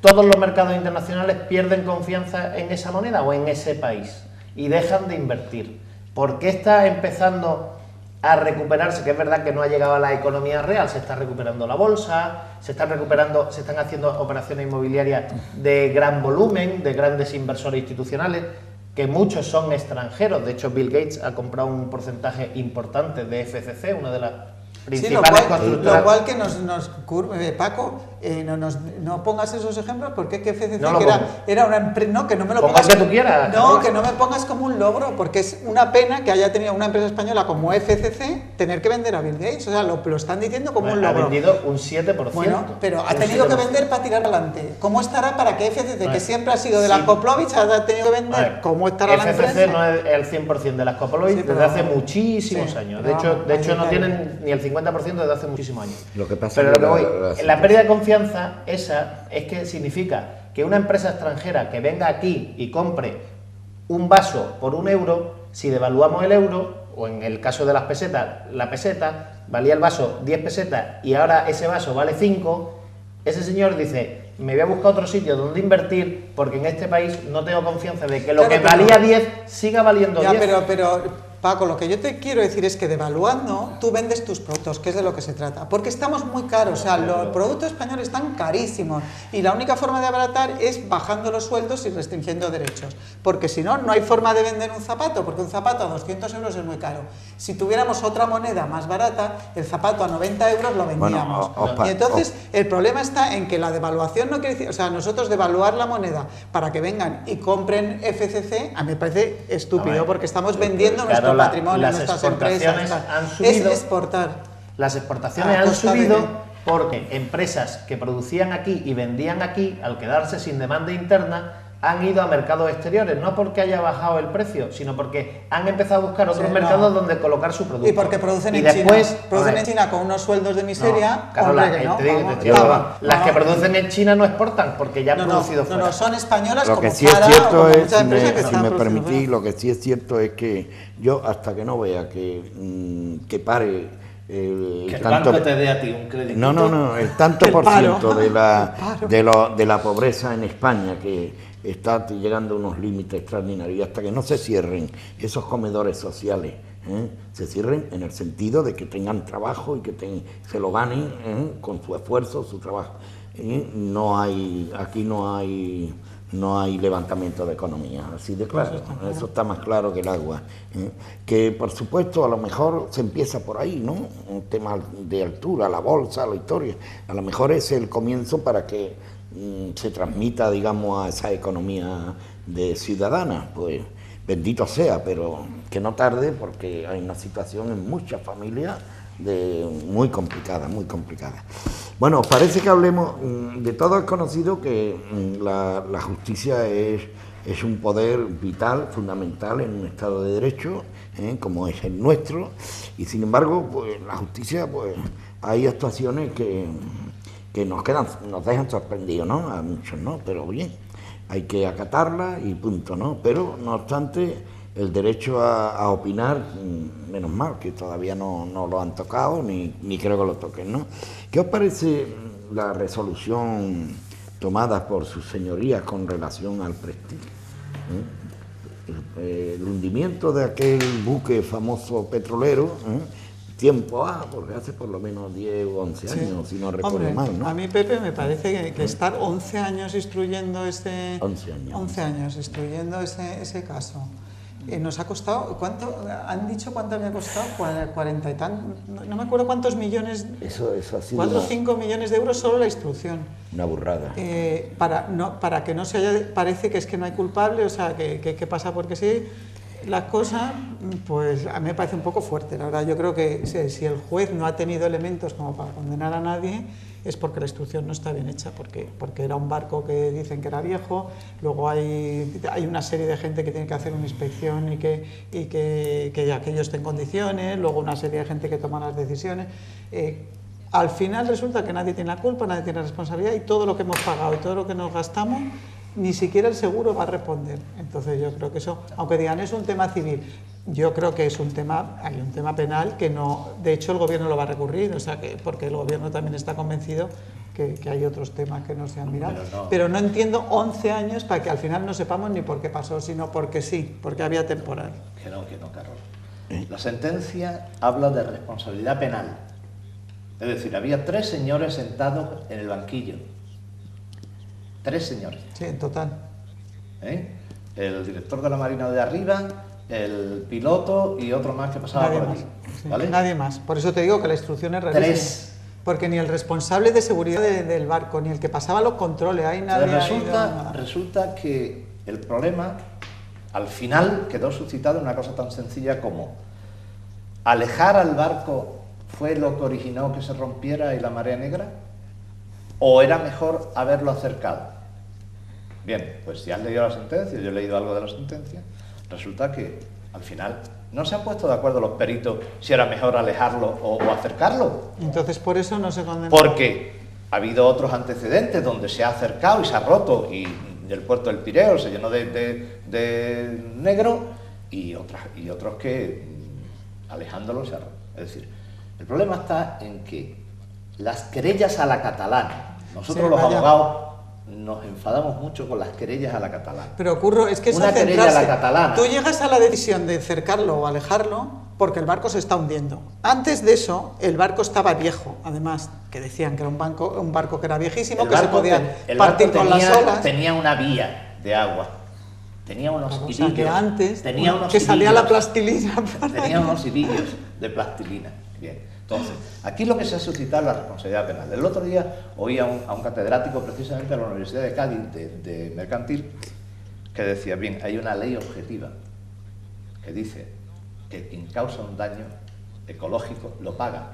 todos los mercados internacionales pierden confianza en esa moneda o en ese país y dejan de invertir. ¿Por qué está empezando a recuperarse? Que es verdad que no ha llegado a la economía real, se está recuperando la bolsa, se están haciendo operaciones inmobiliarias de gran volumen, de grandes inversores institucionales, que muchos son extranjeros. De hecho, Bill Gates ha comprado un porcentaje importante de FCC, una de las Sí, principales constructoras. lo cual que Paco, no pongas esos ejemplos porque es que FCC No lo que pongo. era una empresa, no, que no me lo Ponga pongas el que tú quieras, no, Carola. que no me pongas como un logro, porque es una pena que haya tenido una empresa española como FCC tener que vender a Bill Gates, o sea, lo están diciendo como un Ha logro. vendido un 7%. Bueno, pero ha Un tenido que 7%. vender para tirar adelante. ¿Cómo estará para que FCC, Vale. que siempre ha sido de la Sí. Koplovich, haya tenido que vender? Vale. ¿Cómo estará la FCC empresa? no es el 100% de las Copoloid Sí, pero desde hace vamos. muchísimos Sí, años. pero De hecho, vamos, no ahí tienen ni el 50% desde hace muchísimos años. Lo que pasa Pero es lo que que voy, la pérdida de confianza esa es que significa que una empresa extranjera que venga aquí y compre un vaso por 1 euro, si devaluamos el euro, o en el caso de las pesetas, la peseta, valía el vaso 10 pesetas y ahora ese vaso vale 5, ese señor dice, me voy a buscar otro sitio donde invertir porque en este país no tengo confianza de que lo Claro, que pero- valía 10 siga valiendo Ya, 10. pero Paco, lo que yo te quiero decir es que devaluando tú vendes tus productos, que es de lo que se trata, porque estamos muy caros, o sea, los productos españoles están carísimos y la única forma de abaratar es bajando los sueldos y restringiendo derechos, porque si no, no hay forma de vender un zapato, porque un zapato a 200 euros es muy caro. Si tuviéramos otra moneda más barata, el zapato a 90 euros lo vendíamos. Bueno, y entonces el problema está en que la devaluación no quiere decir, o sea, nosotros devaluar la moneda para que vengan y compren FCC, a mí me parece estúpido, No, porque estamos vendiendo nuestro Carola, patrimonio, las nuestras exportaciones empresas. han Es subido. exportar. Las exportaciones ¿A han costa de subido qué? porque empresas que producían aquí y vendían aquí, al quedarse sin demanda interna, han ido a mercados exteriores, no porque haya bajado el precio, sino porque han empezado a buscar otros Sí, mercados no. donde colocar su producto. Y porque producen Y en después, China. Producen a ver, en China con unos sueldos de miseria. no, Carola, hombre, que no, te digo, vamos, te estoy hablando. vamos, Las que vamos. producen en China no exportan porque ya han No, producido no, fuera. no, son españolas Lo como que sí es Zara o cierto como es, muchas empresas que si están me produciendo permitís, fuera. lo que sí es cierto es que yo hasta que no vea que pare el Que el tanto... banco te dé a ti un crédito. No, el tanto El por paro. ciento de la, El paro. de la pobreza en España, que está llegando a unos límites extraordinarios, y hasta que no se cierren esos comedores sociales, se cierren en el sentido de que tengan trabajo y que se lo ganen con su esfuerzo, su trabajo. Aquí no hay levantamiento de economía, así de claro, eso está más claro que el agua. Que por supuesto a lo mejor se empieza por ahí, ¿no? Un tema de altura, la bolsa, la historia, a lo mejor es el comienzo para que se transmita, digamos, a esa economía de ciudadana, pues bendito sea, pero que no tarde porque hay una situación en muchas familias muy complicada, muy complicada. Bueno, ¿os parece que hablemos? De todo es conocido que la justicia es un poder vital, fundamental en un Estado de Derecho, como es el nuestro, y sin embargo, pues la justicia, pues hay actuaciones que que nos dejan sorprendidos, ¿no? A muchos, ¿no? Pero bien, hay que acatarla y punto, ¿no? Pero, no obstante, el derecho a opinar, menos mal, que todavía no lo han tocado, ni creo que lo toquen, ¿no? ¿Qué os parece la resolución tomada por sus señorías con relación al Prestige? El hundimiento de aquel buque famoso petrolero, tiempo porque hace por lo menos 10 o 11 años, si no recuerdo Hombre, mal, ¿no? a mí, Pepe, me parece que estar 11 años instruyendo 11 años instruyendo ese caso. Nos ha costado, ¿cuánto? ¿Han dicho cuánto había costado? 40 y tan, no me acuerdo cuántos millones, Eso ha sido 4 o 5 millones de euros solo la instrucción. una burrada. Para que no se haya, parece que es que no hay culpable, o sea, que pasa porque sí. La cosa, pues a mí me parece un poco fuerte, la verdad. Yo creo que si el juez no ha tenido elementos como para condenar a nadie, es porque la instrucción no está bien hecha, porque era un barco que dicen que era viejo, luego hay una serie de gente que tiene que hacer una inspección y que aquello esté en condiciones, luego una serie de gente que toma las decisiones. Al final resulta que nadie tiene la culpa, nadie tiene responsabilidad, y todo lo que hemos pagado y todo lo que nos gastamos, ni siquiera el seguro va a responder. Entonces yo creo que eso, aunque digan es un tema civil, yo creo que es hay un tema penal que no, de hecho el gobierno lo va a recurrir, o sea que, porque el gobierno también está convencido que hay otros temas que no se han mirado. Pero no entiendo 11 años para que al final no sepamos ni por qué pasó, sino porque sí, porque había temporal. Que no, Carlos. La sentencia habla de responsabilidad penal. Es decir, había 3 señores sentados en el banquillo. 3 señores. Sí, en total. El director de la Marina de arriba, el piloto y otro más que pasaba Nadie por más. allí. Sí, ¿Vale? nadie más. Por eso te digo que la instrucción es rarísima. 3. Porque ni el responsable de seguridad del barco, ni el que pasaba los controles, ahí nadie ha ido nada. Resulta que el problema, al final, quedó suscitado en una cosa tan sencilla como alejar al barco fue lo que originó que se rompiera y la marea negra, o era mejor haberlo acercado. Bien, pues si has leído la sentencia, yo he leído algo de la sentencia, resulta que al final no se han puesto de acuerdo los peritos si era mejor alejarlo o acercarlo. Entonces por eso no se condena. Porque ha habido otros antecedentes donde se ha acercado y se ha roto y el puerto del Pireo se llenó de negro y otros que alejándolo se ha roto. Es decir, el problema está en que las querellas a la catalana, nosotros los abogados nos enfadamos mucho con las querellas a la catalana. Pero Curro, es que eso una querella a la catalana. Tú llegas a la decisión de cercarlo o alejarlo porque el barco se está hundiendo. Antes de eso, el barco estaba viejo, además, que decían que era un barco que era viejísimo, que se podía partir con las olas. Tenía una vía de agua. Tenía unos hibillos. O sea, que antes, tenía unos que salía hibillos, la plastilina. Tenía unos hibillos de plastilina. Bien. Entonces, aquí lo que se ha suscitado es la responsabilidad penal. El otro día oí a un catedrático precisamente de la Universidad de Cádiz, de Mercantil, que decía, bien, hay una ley objetiva que dice que quien causa un daño ecológico lo paga.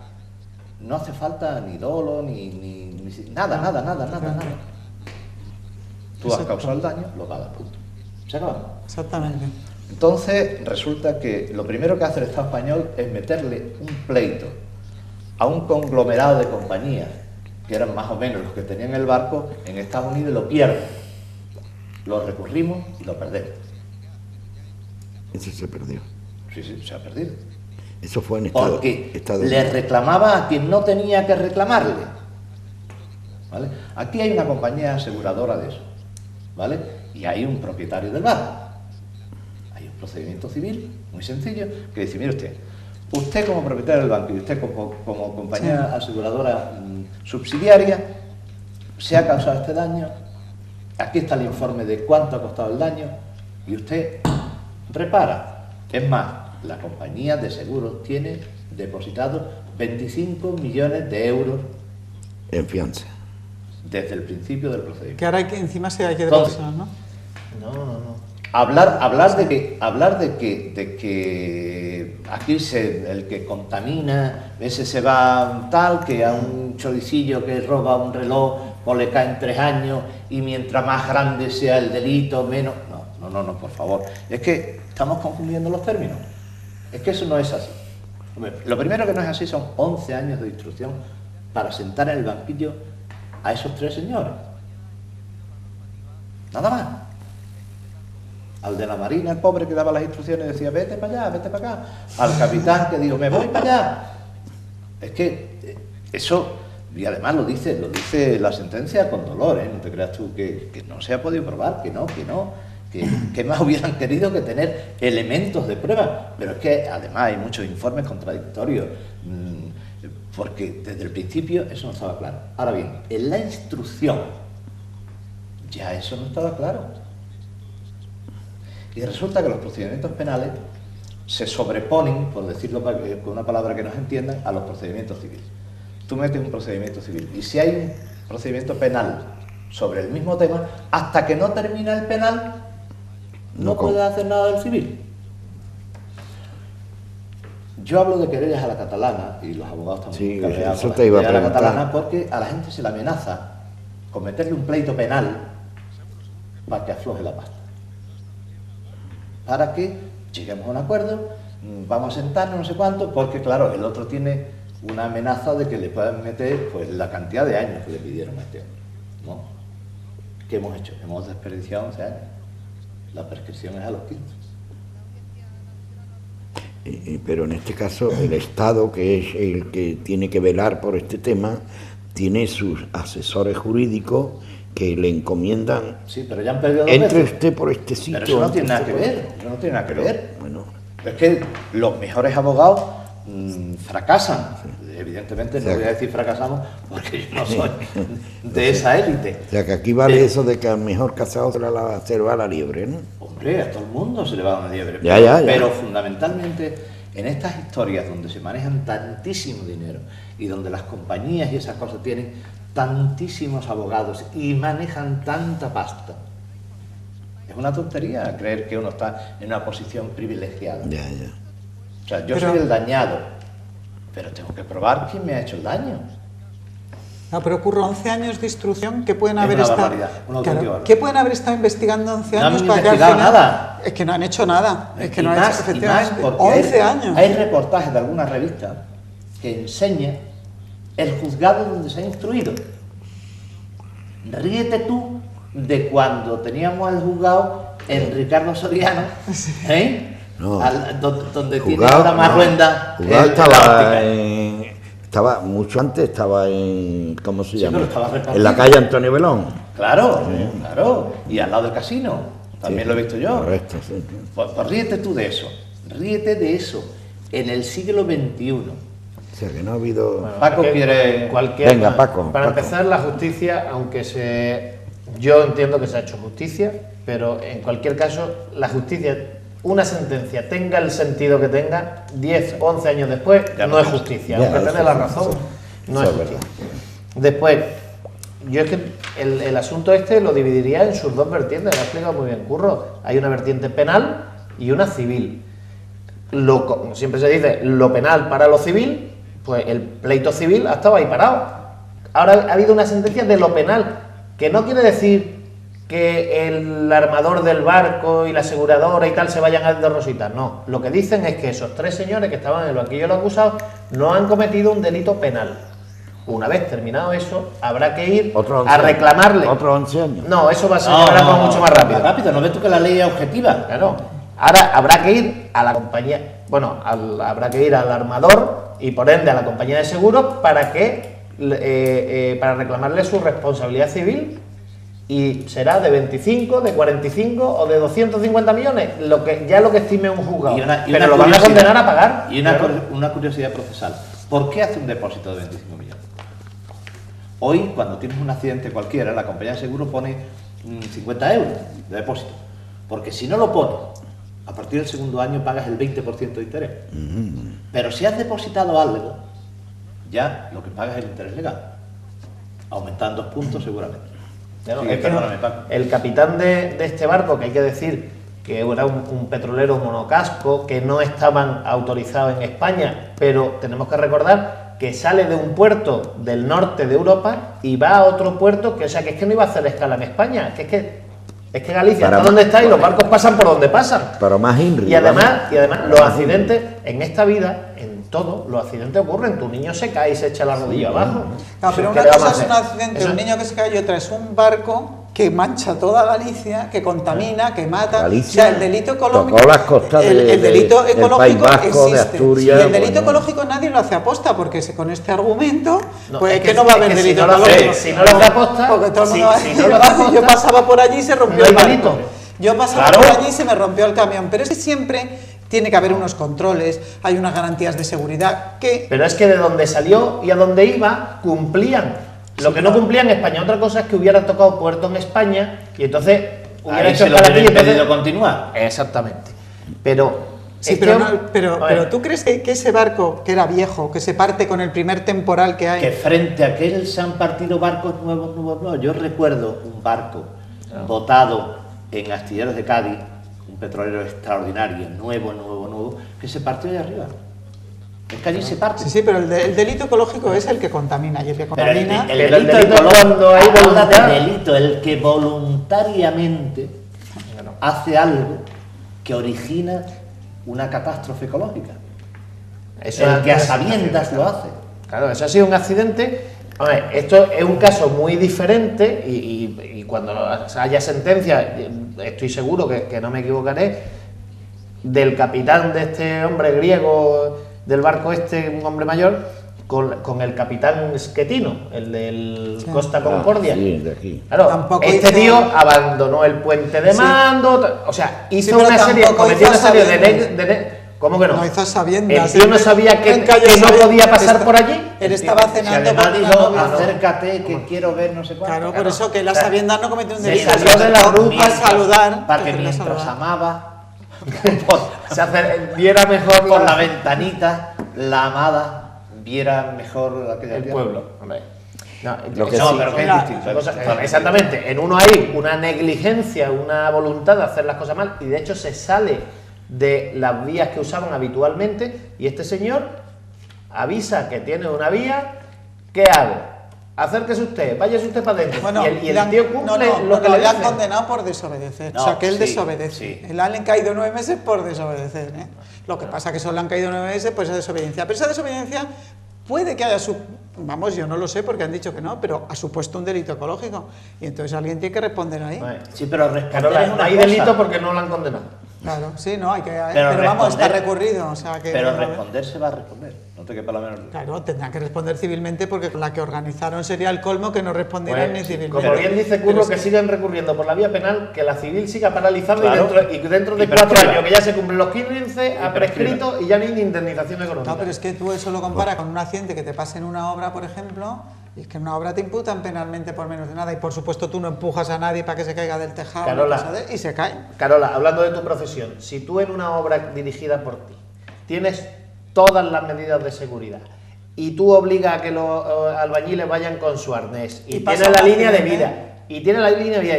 No hace falta ni dolo, ni nada. Tú has causado el daño, lo pagas, punto. ¿Se acaba? Exactamente. Entonces, resulta que lo primero que hace el Estado español es meterle un pleito a un conglomerado de compañías, que eran más o menos los que tenían el barco, en Estados Unidos, y lo pierden. Lo recurrimos y lo perdemos. Eso se perdió. Sí, se ha perdido. Eso fue en Porque Estados le Unidos. reclamaba a quien no tenía que reclamarle. ¿Vale? Aquí hay una compañía aseguradora de eso, ¿vale? Y hay un propietario del barco. Hay un procedimiento civil muy sencillo que dice, mire usted como propietario del banco y usted como compañía aseguradora subsidiaria, se ha causado este daño, aquí está el informe de cuánto ha costado el daño y usted repara. Es más, la compañía de seguros tiene depositado 25 millones de euros En fianza. desde el principio del procedimiento. Que ahora encima hay que Entonces, depositar, ¿no? No. Hablar de que aquí el que contamina, ese se va tal, que a un choricillo que roba un reloj pues le caen 3 años y mientras más grande sea el delito, menos... No, por favor. Es que estamos confundiendo los términos. Es que eso no es así. Hombre, lo primero que no es así son 11 años de instrucción para sentar en el banquillo a esos 3 señores. Nada más. Al de la Marina, el pobre que daba las instrucciones, decía, vete para allá, vete para acá. Al capitán que dijo, me voy para allá. Es que eso, y además lo dice la sentencia con dolor, ¿eh? No te creas tú que no se ha podido probar, que más hubieran querido que tener elementos de prueba. Pero es que además hay muchos informes contradictorios, porque desde el principio eso no estaba claro. Ahora bien, en la instrucción ya eso no estaba claro. Y resulta que los procedimientos penales se sobreponen, por decirlo con una palabra que nos entiendan, a los procedimientos civiles. Tú metes un procedimiento civil y si hay un procedimiento penal sobre el mismo tema, hasta que no termina el penal, no puedes hacer nada del civil. Yo hablo de querellas a la catalana, y los abogados también cabreados eso te iba a la preguntar. catalana, porque a la gente se le amenaza con meterle un pleito penal para que afloje la pasta. Para que lleguemos a un acuerdo, vamos a sentarnos, no sé cuánto, porque claro, el otro tiene una amenaza de que le puedan meter pues la cantidad de años que le pidieron a este hombre, ¿no? ¿Qué hemos hecho? Hemos desperdiciado 11 años. La prescripción es a los 15. Pero en este caso el Estado, que es el que tiene que velar por este tema, tiene sus asesores jurídicos que le encomiendan. Sí, pero ya han perdido 2 Entre veces. usted por este sitio. Pero eso no tiene nada entre que usted ver. Eso no tiene nada que Pero, ver. bueno, Es que los mejores abogados fracasan. Evidentemente no voy a decir fracasamos porque yo no soy de esa élite. o sea que aquí vale eso de que al mejor cazado se le va la liebre, ¿no? Hombre, a todo el mundo se le va una liebre. Ya. Pero fundamentalmente en estas historias donde se manejan tantísimo dinero y donde las compañías y esas cosas tienen tantísimos abogados y manejan tanta pasta, es una tontería creer que uno está en una posición privilegiada. Ya. O sea, yo Pero- soy el dañado, pero tengo que probar quién me ha hecho el daño. No, pero ocurre 11 años de instrucción que pueden Es haber una estado. barbaridad, una auténtica barbaridad. ¿Qué pueden haber estado investigando 11 No han años para que al investigado final. nada. Es que no han hecho nada. Es que Y no han más, hecho, y efectivamente. más porque 11 años. Hay reportajes de alguna revista que enseña el juzgado donde se ha instruido. Ríete tú de cuando teníamos el juzgado en Ricardo Soriano, ¿eh? No. Donde tiene Juzgado, ahora más no. ruenda Juzgado el- la óptica. estaba mucho antes, estaba en, ¿cómo se Sí, llama? pero estaba repartido. En la calle Antonio Belón. Claro, claro. Y al lado del casino. También Sí, lo he visto yo. Correcto, sí. Pues ríete tú de eso. Ríete de eso. En el siglo XXI. O sea que no ha habido. Bueno, Paco es que quiere- Venga, Paco, Para Paco. empezar, la justicia, yo entiendo que se ha hecho justicia, pero en cualquier caso, la justicia, una sentencia, tenga el sentido que tenga, 10, 11 años después, Ya no no es es. justicia. Ya, Aunque eso tenga la sí, razón, eso- no eso es es justicia. Después, yo es que el asunto este lo dividiría en sus dos vertientes, lo ha explicado muy bien Curro. Hay una vertiente penal y una civil. Como siempre se dice, lo penal para lo civil, pues el pleito civil ha estado ahí parado. Ahora ha habido una sentencia de lo penal, que no quiere decir que el armador del barco y la aseguradora y tal se vayan a de rositas, no. Lo que dicen es que esos 3 señores que estaban en el banquillo de los acusados no han cometido un delito penal. Una vez terminado eso, habrá que ir Otros 11 a años. reclamarle. Otros 11 años. No, eso va a ser mucho más rápido. ¿No ves tú que la ley es objetiva? Claro. Ahora habrá que ir a la compañía, habrá que ir al armador y por ende a la compañía de seguros para reclamarle su responsabilidad civil, y será de 25, de 45 o de 250 millones, lo que estime un juzgado. Pero lo van a condenar a pagar. Y una curiosidad procesal. ¿Por qué hace un depósito de 25 millones? Hoy, cuando tienes un accidente cualquiera, la compañía de seguro pone 50 euros de depósito. Porque si no lo pone, a partir del segundo año pagas el 20% de interés. Pero si has depositado algo, ya lo que pagas es el interés legal. Aumentan 2 puntos seguramente. Claro, Sigue, es que perdóname, Paco. el capitán de este barco, que hay que decir que era un petrolero monocasco, que no estaban autorizados en España, pero tenemos que recordar que sale de un puerto del norte de Europa y va a otro puerto, que es que no iba a hacer escala en España, que es que Es que Galicia Para está donde está y los barcos pasan por donde pasan. Pero más Inri. Y además los accidentes en esta vida, en todo, los accidentes ocurren. Tu niño se cae y se echa la rodilla abajo. No, pero ¿Qué una le cosa vamos a es un hacer? accidente, Eso- un niño que se cae, y otra es un barco que mancha toda Galicia, que contamina, que mata. Galicia o sea, el delito ecológico. tocó las costas el delito del ecológico País Vasco, de existe. Asturias, Y el delito bueno. ecológico nadie lo hace aposta, porque con este argumento, No, pues es es que no va a haber es que delito si no lo ecológico. hace- si no lo hace aposta, porque todo el mundo si- va a si decir, no lo hace "Ay, yo aposta, pasaba por allí y se rompió no hay el barco". delito. Yo pasaba Claro. por allí y se me rompió el camión. Pero es que siempre tiene que haber unos controles, hay unas garantías de seguridad que... Pero es que de donde salió y a donde iba, cumplían. Lo que no cumplía en España, otra cosa es que hubiera tocado puerto en España y entonces hubiera Ahí hecho se lo escala aquí y hubiera entonces- impedido continuar. Exactamente. Pero. Sí, es pero, que- no- pero, a ver, pero ¿tú crees que ese barco, que era viejo, que se parte con el primer temporal que hay... Que frente a aquel se han partido barcos nuevos. Yo recuerdo un barco botado en Astilleros de Cádiz, un petrolero extraordinario, nuevo, que se partió de arriba. Es que allí se parte. Sí, sí, pero el delito ecológico es el que contamina, y el que Pero el, contamina... el Pero el delito delito ecológico, cuando hay habla voluntad. de delito, el que voluntariamente hace algo que origina una catástrofe ecológica. eso El que a es- sabiendas lo hace. Claro, eso ha sido un accidente. A ver, esto es un caso muy diferente y cuando haya sentencia, estoy seguro que no me equivocaré, del capitán de este hombre griego del barco este, un hombre mayor, con el capitán Schettino, el del Sí. Costa Concordia. Sí, de aquí. Claro, Tampoco este hizo- tío abandonó el puente de Sí. mando, o sea, hizo Sí, pero una serie, tampoco cometió hizo una serie sabiendas. ¿Cómo que no? No hizo sabiendas. El tío no sabía que no podía pasar por allí. Él estaba Si cenando además con una dijo, novia. acércate que quiero ver no sé cuánto. Claro, por eso que la sabiendas no cometió un se delito. salió de la sino ruta a saludar. Para que prefería mientras saludar. amaba Viera mejor por la ventanita, la amada viera mejor aquella el tierra. pueblo. Hombre. No, Lo que No, sí- pero que es Mira, distinto. exactamente, en uno hay una negligencia, una voluntad de hacer las cosas mal y de hecho se sale de las vías que usaban habitualmente y este señor avisa que tiene una vía, ¿qué hago? Acérquese usted, váyase usted para adentro. Bueno, y le han- el tío cumple no, lo que no, le le han dicen. condenado por desobedecer. No, o sea, que él sí, desobedece. sí. Le han caído 9 meses por desobedecer. ¿eh? Lo que pasa que solo le han caído 9 meses por esa desobediencia. Pero esa desobediencia puede que haya vamos, yo no lo sé porque han dicho que no, pero ha supuesto un delito ecológico. Y entonces alguien tiene que responder ahí. Vale. Sí, pero responder Carola, es no una hay cosa, delito porque no lo han condenado. Claro, sí, no, hay que. Pero Pero, vamos, está responder- recurrido. O sea, que, pero a ver. responder se va a responder. No te quepa la menor duda. Claro, tendrán que responder civilmente porque la que organizaron sería el colmo que no respondieran Pues, ni civilmente. como bien dice Pero Curro, es que sigan recurriendo por la vía penal, que la civil siga paralizada Claro. y dentro de Y 4 prescriba. años, que ya se cumplen los 15, ha prescrito y ya no hay ni indemnización económica. No, pero es que tú eso lo comparas con un accidente que te pase en una obra, por ejemplo, y es que en una obra te imputan penalmente por menos de nada, y por supuesto tú no empujas a nadie para que se caiga del tejado ni Carola. cosas y se cae. Carola, hablando de tu profesión, si tú en una obra dirigida por ti tienes todas las medidas de seguridad y tú obligas a que los albañiles vayan con su arnés y Y pasa tienes la un línea de accidente. vida y tienes la línea de vida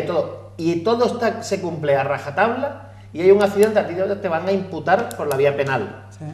y todo se cumple a rajatabla y hay un accidente, a ti te van a imputar por la vía penal. Sí.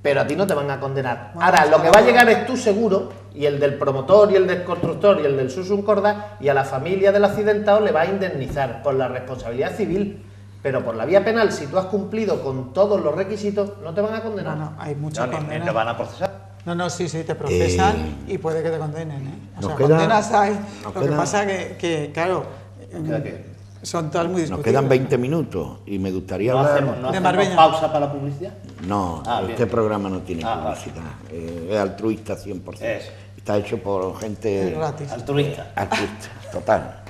Pero a ti no te van a condenar. Bueno, Ahora, pues lo que cada va a llegar uno. es tu seguro, y el del promotor, y el del constructor, y el del Susun Corda, y a la familia del accidentado le va a indemnizar por la responsabilidad civil. Pero por la vía penal, si tú has cumplido con todos los requisitos, no te van a condenar. No, no, hay muchas No, ni condenas. te van a procesar. No, sí, te procesan y puede que te condenen. ¿eh? O nos sea, queda- condenas hay. nos Lo que queda- pasa que claro, queda que- son todas muy Nos discutibles. quedan 20 minutos y me gustaría ¿No hablar... hacemos, no de hacemos Marbella. pausa para la publicidad? No, Ah, este bien. programa no tiene Ah, vale. publicidad. Es altruista 100%. Eso. Está hecho por gente Es gratis. Altruista. altruista, total.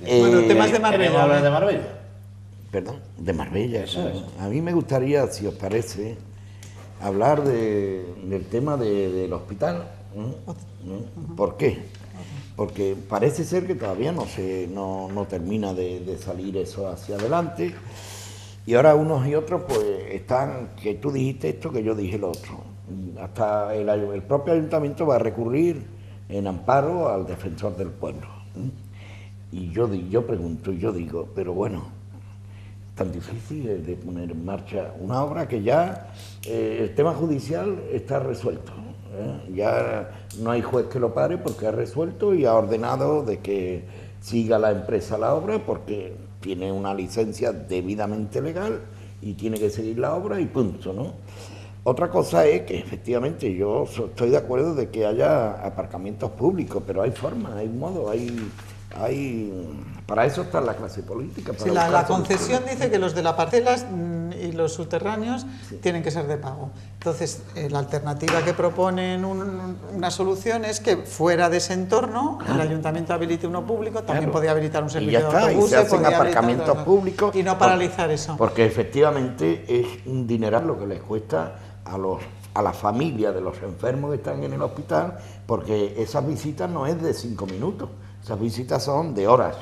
Bueno, temas de ¿Queremos Marbella. hablar de Marbella? Perdón, de Marbella. Eso es. A mí me gustaría, si os parece, hablar del tema del hospital. ¿Mm? ¿Por qué? Porque parece ser que todavía no termina de salir eso hacia adelante. Y ahora unos y otros pues están, que tú dijiste esto, que yo dije lo otro. Hasta el propio ayuntamiento va a recurrir en amparo al defensor del pueblo. Y yo pregunto, y yo digo, pero bueno, tan difícil de poner en marcha una obra que ya el tema judicial está resuelto. Ya no hay juez que lo pare porque ha resuelto y ha ordenado de que siga la empresa la obra porque tiene una licencia debidamente legal y tiene que seguir la obra y punto, ¿no? Otra cosa es que efectivamente yo estoy de acuerdo de que haya aparcamientos públicos, pero hay formas, hay modos, para eso está la clase política. Para Sí, la concesión dice que los de las parcelas y los subterráneos tienen que ser de pago. Entonces, la alternativa que proponen una solución es que fuera de ese entorno el ayuntamiento habilite uno público, también podía habilitar un servicio de autobuses, y se hacen podía aparcamientos habilitar públicos. y no paralizar eso. Porque efectivamente es un dineral lo que les cuesta a la familia de los enfermos que están en el hospital, porque esas visitas no es de 5 minutos. Esas visitas son de horas.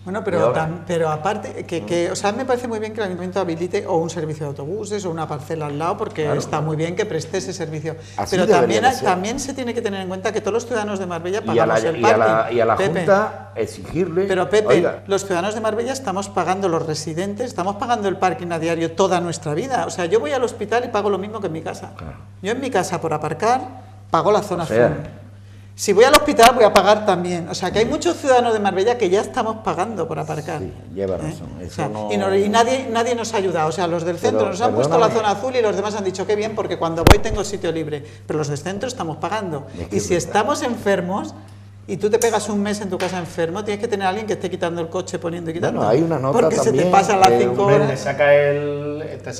Bueno, pero aparte, o sea, me parece muy bien que el ayuntamiento habilite o un servicio de autobuses o una parcela al lado, porque está muy bien que preste ese servicio. Así pero debería también se tiene que tener en cuenta que todos los ciudadanos de Marbella y a pagamos el parking. y a la Pepe. Junta exigirle... Pero Pepe, oiga, los ciudadanos de Marbella estamos pagando, los residentes, estamos pagando el parking a diario toda nuestra vida. O sea, yo voy al hospital y pago lo mismo que en mi casa. Claro. Yo en mi casa por aparcar pago la zona sea, azul. Si voy al hospital voy a pagar también. O sea, que hay muchos ciudadanos de Marbella que ya estamos pagando por aparcar. Sí, lleva razón. O Eso sea, no... y nadie nos ha ayudado. O sea, los del centro Pero, nos han puesto la perdóname. zona azul y los demás han dicho qué bien porque cuando voy tengo sitio libre. Pero los del centro estamos pagando. Es que Y es si verdad. estamos enfermos y tú te pegas un mes en tu casa enfermo, tienes que tener a alguien que esté quitando el coche, poniendo y quitando. Bueno, hay una nota porque se te también pasan las de 5 un horas. Te saca el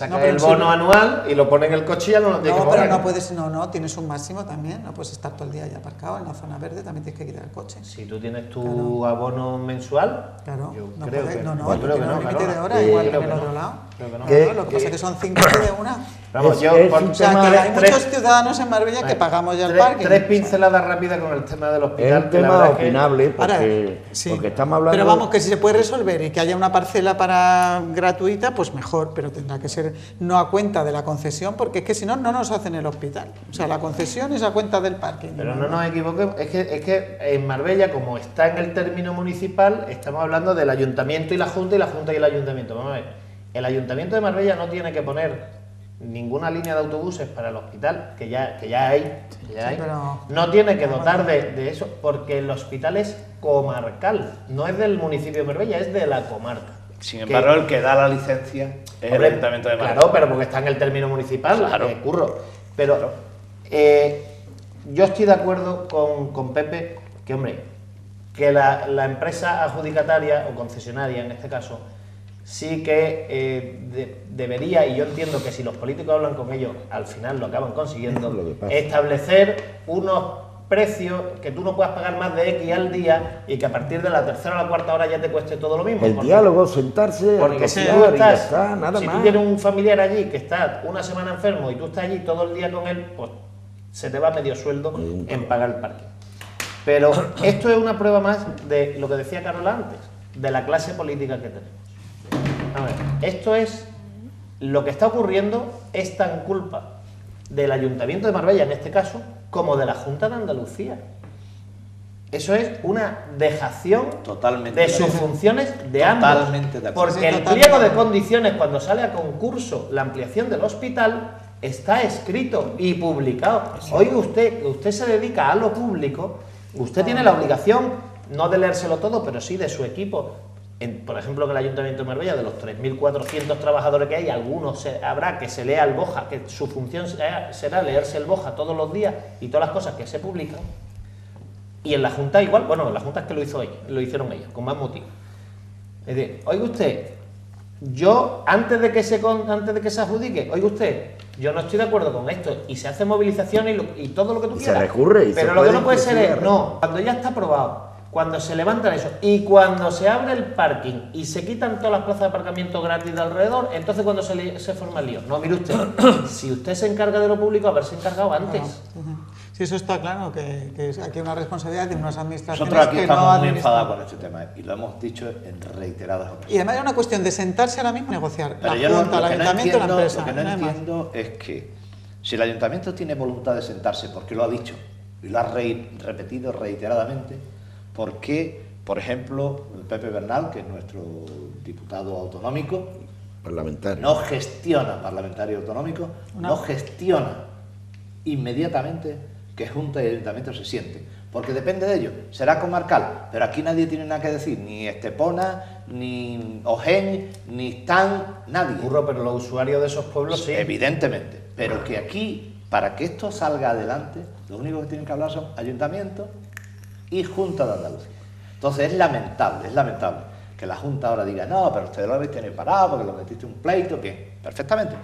No, pero bono sí. anual y lo pone en el coche y ya no lo tienes No, que pero mover. no puedes, no, tienes un máximo también, no puedes estar todo el día ahí aparcado en la zona verde, también tienes que quitar el coche. Si tú tienes tu abono mensual, Claro, yo no creo puedes, que no, yo tú creo que tienes no, un límite de Carola. horas, igual que Creo en el que otro no. lado. Creo que no. Claro, lo que pasa es que son 5 de una. Vamos, yo es por- un O sea, tema- que hay tres- muchos ciudadanos en Marbella que pagamos ya el tres, parking. tres pinceladas rápidas con el tema del Es hospital. un que la tema verdad es que- opinable Ahora, porque, sí. porque estamos hablando... Pero vamos, que si se puede resolver y que haya una parcela para gratuita, pues mejor, pero tendrá que ser no a cuenta de la concesión, porque es que si no, no nos hacen el hospital. O sea, la concesión es a cuenta del parking. Pero no nos equivoquemos, es que en Marbella, como está en el término municipal, estamos hablando del ayuntamiento y la junta y el ayuntamiento. Vamos a ver, el ayuntamiento de Marbella no tiene que poner ninguna línea de autobuses para el hospital, que ya hay. pero- No tiene que dotar de eso, porque el hospital es comarcal, no es del municipio de Marbella, es de la comarca. Sin Que- embargo, el que da la licencia es el Hombre, Ayuntamiento de Marbella. Claro, pero porque está en el término municipal, Claro. curro. Pero yo estoy de acuerdo con Pepe que, hombre, que la empresa adjudicataria o concesionaria, en este caso, sí que debería, y yo entiendo que si los políticos hablan con ellos, al final lo acaban consiguiendo, Es lo que pasa. establecer unos precios que tú no puedas pagar más de X al día y que a partir de la tercera o la cuarta hora ya te cueste todo lo mismo. El porque- diálogo, sentarse, porque si tú negociar y ya estás, está, nada si más. tú tienes un familiar allí que está una semana enfermo y tú estás allí todo el día con él, pues se te va medio sueldo en pagar el parking. Pero esto es una prueba más de lo que decía Carola antes, de la clase política que tenemos. A ver, esto es lo que está ocurriendo es tan culpa del Ayuntamiento de Marbella, en este caso, como de la Junta de Andalucía. Eso es una dejación Totalmente de de sus acuerdo. funciones de ambos. Totalmente de acuerdo. Porque Sí, el totalmente. pliego de condiciones, cuando sale a concurso la ampliación del hospital, está escrito y publicado. Oiga usted, que usted se dedica a lo público, usted tiene la obligación, no de leérselo todo, pero sí de su equipo. Por ejemplo, en el Ayuntamiento de Marbella, de los 3.400 trabajadores que hay, algunos habrá que se lea el BOJA, que su función será leerse el BOJA todos los días y todas las cosas que se publican. Y en la Junta igual, bueno, en la Junta es que lo hicieron ellos, con más motivo. Es decir, oiga usted, yo, antes de que se adjudique, oiga usted, yo no estoy de acuerdo con esto, y se hace movilización y todo lo que tú Y se quieras. recurre, y se pero lo que puede no puede ser inclusive es, no, cuando ya está aprobado, cuando se levantan eso, y cuando se abre el parking y se quitan todas las plazas de aparcamiento gratis de alrededor, entonces cuando se forma el lío. No, mire usted, si usted se encarga de lo público, haberse encargado antes. Sí, eso está claro, que aquí hay una responsabilidad de unas administraciones Nosotros aquí que no estamos muy administran. enfadados con este tema y lo hemos dicho en reiteradas ocasiones. Y además es una cuestión de sentarse ahora mismo y negociar. Pero La yo Junta, el lo que no Ayuntamiento, la entiendo, empresa. lo que no no hay más. entiendo es que si el Ayuntamiento tiene voluntad de sentarse, porque lo ha dicho y lo ha repetido reiteradamente, ¿por qué, por ejemplo, Pepe Bernal, que es nuestro diputado autonómico, Parlamentario. no gestiona, parlamentario autonómico, no gestiona inmediatamente que Junta y Ayuntamiento se sienten? porque depende de ellos. Será comarcal, pero aquí nadie tiene nada que decir, ni Estepona, ni Ojén, ni Stan, nadie. Curro, pero los usuarios de esos pueblos sí. Evidentemente, pero que aquí, para que esto salga adelante, lo único que tienen que hablar son ayuntamientos y Junta de Andalucía. Entonces es lamentable que la Junta ahora diga, no, pero ustedes lo habéis tenido parado porque lo metiste un pleito, que perfectamente.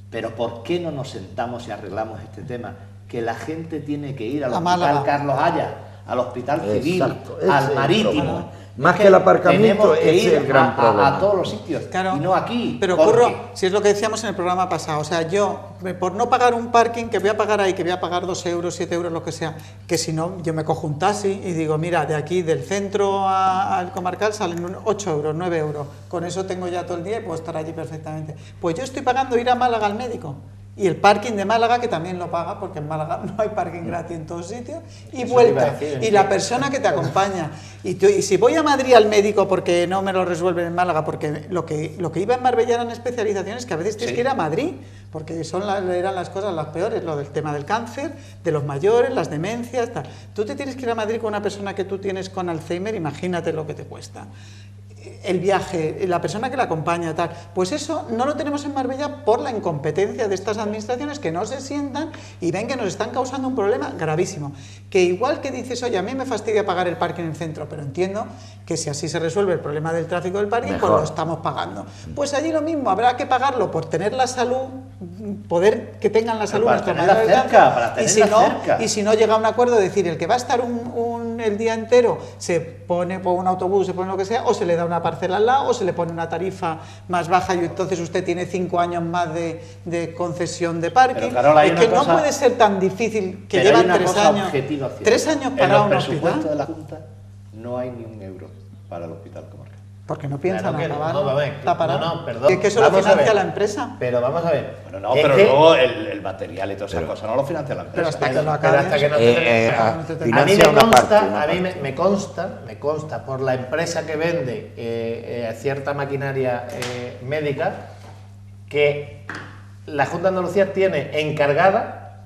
Pero ¿por qué no nos sentamos y arreglamos este tema? Que la gente tiene que ir al Hospital Carlos Haya, al Hospital Civil, al Marítimo. Más que el aparcamiento, tenemos que ese ir es el gran problema. a todos los sitios, Claro, y no aquí. Pero Curro, si es lo que decíamos en el programa pasado, o sea, yo, por no pagar un parking que voy a pagar ahí, que voy a pagar 2 euros, 7 euros, lo que sea, que si no, yo me cojo un taxi y digo, mira, de aquí, del centro al comarcal salen 8 euros, 9 euros, con eso tengo ya todo el día y puedo estar allí perfectamente. Pues yo estoy pagando ir a Málaga al médico. Y el parking de Málaga, que también lo paga, porque en Málaga no hay parking gratis en todos sitios, y Eso vuelta. decir, Y la persona que te acompaña. Y si voy a Madrid al médico porque no me lo resuelven en Málaga, porque lo que iba en Marbella eran especializaciones que a veces tienes que ir a Madrid, porque eran las cosas las peores, lo del tema del cáncer, de los mayores, las demencias, tal. Tú te tienes que ir a Madrid con una persona que tú tienes con Alzheimer, imagínate lo que te cuesta. El viaje, la persona que la acompaña, tal, pues eso no lo tenemos en Marbella por la incompetencia de estas administraciones que no se sientan y ven que nos están causando un problema gravísimo. Que igual que dices, oye, a mí me fastidia pagar el parking en el centro, pero entiendo que si así se resuelve el problema del tráfico del parking, pues lo estamos pagando. Pues allí lo mismo, habrá que pagarlo por tener la salud, poder que tengan la salud nuestros mayores de cáncer, y si no llega a un acuerdo, decir, el que va a estar el día entero se pone por un autobús, se pone lo que sea, o se le da una parcela al lado, o se le pone una tarifa más baja y entonces usted tiene 5 años más de concesión de parking. Pero, Carola, es que no puede ser tan difícil que llevan 3 años. 3 años para un hospital. En los presupuestos de la Junta no hay ni un euro para el hospital comarcal. Porque no piensan acabarlo. No, perdón. Es que eso lo financia la empresa. Pero vamos a ver. Bueno, no, pero luego el material y todas esas cosas no lo financia la empresa. Pero hasta que lo a mí me consta por la empresa que vende cierta maquinaria médica que la Junta de Andalucía tiene encargada,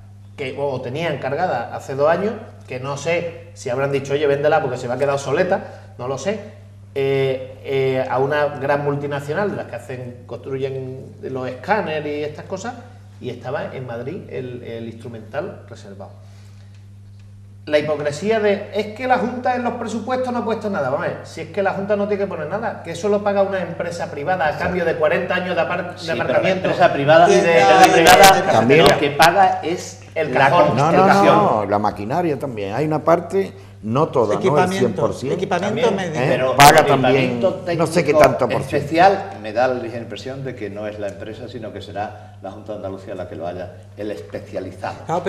o tenía encargada hace 2 años, que no sé si habrán dicho, oye, véndela porque se va a quedar obsoleta, no lo sé, a una gran multinacional de las que construyen los escáneres y estas cosas, y estaba en Madrid el instrumental reservado. La hipocresía es que la Junta en los presupuestos no ha puesto nada. Vamos a ver, si es que la Junta no tiene que poner nada, que eso lo paga una empresa privada a cambio de 40 años de aparcamiento. La empresa privada, también lo que paga es el la cajón. No, la maquinaria también. Hay una parte, no toda, equipamiento, no el 100%. Equipamiento médico. Pero paga también, no sé qué tanto por ciento. Especial, me da la ligera impresión de que no es la empresa, sino que será la Junta de Andalucía la que lo haya, el especializado. Claro,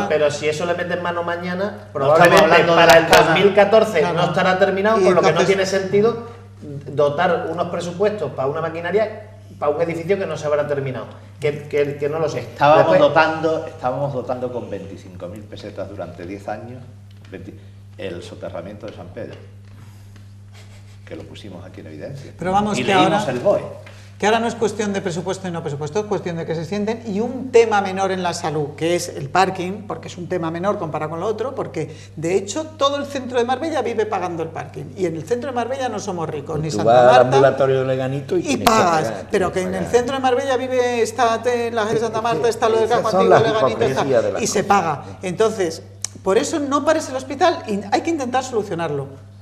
pero si eso le meten mano mañana, probablemente para el 2014 no estará terminado, por lo que no tiene sentido dotar unos presupuestos para una maquinaria, para un edificio que no se habrá terminado, que no lo sé. Estábamos dotando con 25.000 pesetas durante 10 años el soterramiento de San Pedro, que lo pusimos aquí en evidencia. Pero vamos, y que leímos el BOE. Que ahora no es cuestión de presupuesto y no presupuesto, es cuestión de que se sienten, y un tema menor en la salud, que es el parking, porque es un tema menor comparado con lo otro, porque de hecho todo el centro de Marbella vive pagando el parking, y en el centro de Marbella no somos ricos, ni Santa Marta, vas al ambulatorio de Leganito y pagas, pero que en el centro de Marbella está la de Santa Marta, está lo del Cajo Antiguo, Leganito, y se paga. Entonces, por eso no pares el hospital y hay que intentar solucionarlo.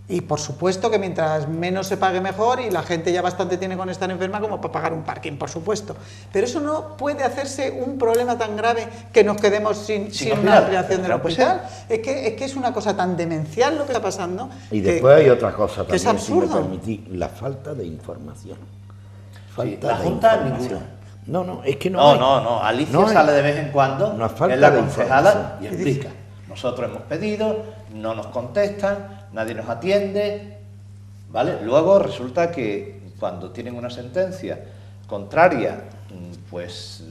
Y por supuesto que mientras menos se pague mejor, y la gente ya bastante tiene con estar enferma como para pagar un parking, por supuesto. Pero eso no puede hacerse un problema tan grave que nos quedemos sin una ampliación del hospital. Es que es una cosa tan demencial lo que está pasando. Y después hay otra cosa también, es absurdo. si me permitís, la falta de información. La Junta ninguna. No, es que no hay. No, Alicia sale de vez en cuando, es la concejala y explica. Nosotros hemos pedido, no nos contestan, nadie nos atiende, ¿vale? Luego resulta que cuando tienen una sentencia contraria, pues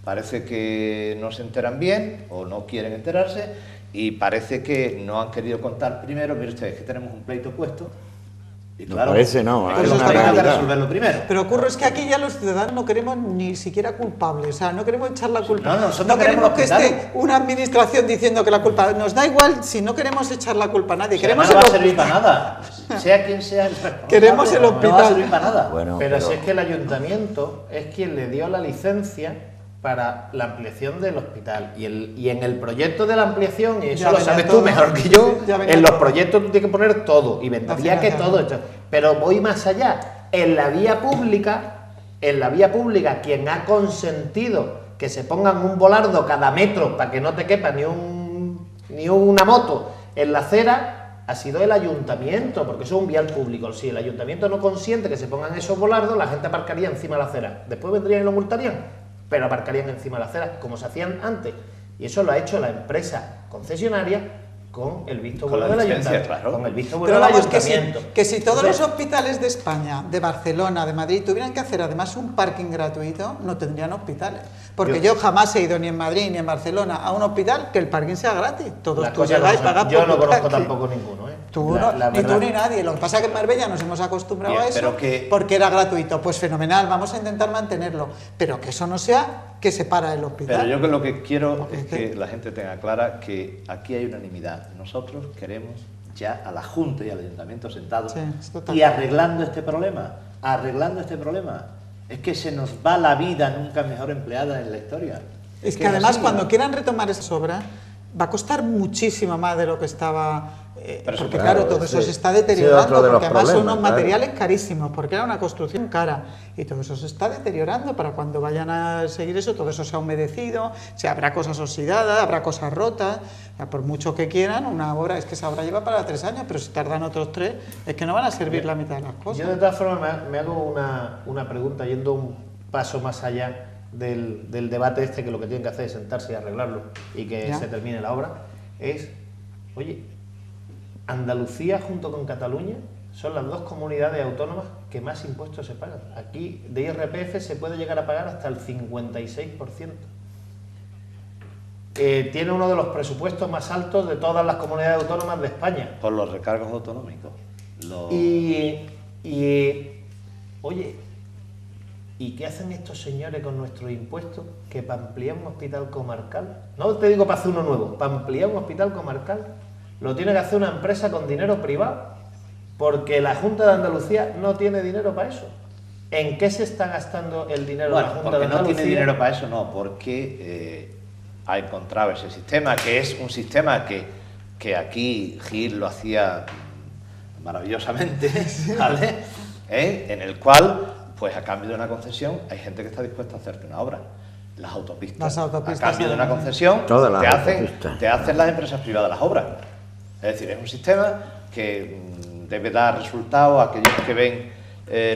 parece que no se enteran bien o no quieren enterarse, y parece que no han querido contar primero. Mire ustedes, que tenemos un pleito puesto Y No claro, parece, no, es es que una tenemos que realidad. resolverlo primero. Pero Curro, es que aquí ya los ciudadanos no queremos ni siquiera culpables, o sea, no queremos echar la culpa. no, nosotros No queremos queremos que los esté una administración diciendo que la culpa... Nos da igual si no queremos echar la culpa a nadie. Si Queremos además no va a el- servir para nada. Sea quien sea el responsable, Queremos el no va a hospital. servir para nada. Bueno, Pero si es que el ayuntamiento es quien le dio la licencia para la ampliación del hospital. Y en el proyecto de la ampliación, y eso Ya lo venía sabes todo, tú mejor que yo, ya venía en los todo. proyectos tú tienes que poner todo. Y vendría que financiación. todo esto. Pero voy más allá. En la vía pública, quien ha consentido que se pongan un volardo cada metro para que no te quepa ni una moto en la acera, ha sido el ayuntamiento, porque eso es un vial público. Si el ayuntamiento no consiente que se pongan esos volardos, la gente aparcaría encima de la acera. Después vendrían y lo multarían, pero aparcarían encima de la acera, como se hacían antes. Y eso lo ha hecho la empresa concesionaria con el visto Con bueno la del licencia, ayuntamiento. claro. Con el visto bueno Pero del vamos, ayuntamiento. que si todos Entonces, los hospitales de España, de Barcelona, de Madrid, tuvieran que hacer además un parking gratuito, no tendrían hospitales. Porque yo jamás he ido ni en Madrid ni en Barcelona a un hospital que el parking sea gratis. Todos las tú cosas llegáis, como son. pagas Yo por no tu conozco parking. tampoco ninguno, ¿eh? Tú La- no, la ni tú verdad. ni nadie. Lo que pasa es que en Marbella nos hemos acostumbrado Bien, a eso pero que- porque era gratuito. Pues fenomenal, vamos a intentar mantenerlo. Pero que eso no sea que se para el hospital. Pero yo lo que quiero Porque es es que- que la gente tenga clara que aquí hay unanimidad. Nosotros queremos ya a la Junta y al Ayuntamiento sentados Sí, es total. y arreglando este problema. Es que se nos va la vida nunca mejor empleada en la historia. Es que es además así, cuando ¿no? quieran retomar esas obras va a costar muchísimo más de lo que estaba, Pero eso, porque claro, claro, todo eso ese- se está ese es deteriorando, otro de los porque además son problemas, unos claro. materiales carísimos, porque era una construcción cara y todo eso se está deteriorando para cuando vayan a seguir eso, todo eso se ha humedecido, habrá cosas oxidadas, habrá cosas rotas, o sea, por mucho que quieran, una obra, es que esa obra lleva para 3 años, pero si tardan otros 3, es que no van a servir la mitad de las cosas. Yo de todas formas me hago una pregunta yendo un paso más allá del debate este, que lo que tienen que hacer es sentarse y arreglarlo y que Ya. se termine la obra, es, oye, Andalucía junto con Cataluña son las dos comunidades autónomas que más impuestos se pagan. Aquí de IRPF se puede llegar a pagar hasta el 56%. Tiene uno de los presupuestos más altos de todas las comunidades autónomas de España. Por los recargos autonómicos. Y oye, ¿y qué hacen estos señores con nuestros impuestos? Que para ampliar un hospital comarcal, no te digo para hacer uno nuevo, para ampliar un hospital comarcal, lo tiene que hacer una empresa con dinero privado, porque la Junta de Andalucía no tiene dinero para eso. ¿En qué se está gastando el dinero de Bueno, la Junta porque de no Andalucía? tiene dinero para eso, no, porque ha encontrado ese sistema, que es un sistema que aquí Gil lo hacía maravillosamente, ¿vale? En el cual, pues a cambio de una concesión, hay gente que está dispuesta a hacerte una obra. Las autopistas, a cambio de una además. concesión, Todas las te autopistas. hacen las empresas privadas las obras. Es decir, es un sistema que debe dar resultados a aquellos que ven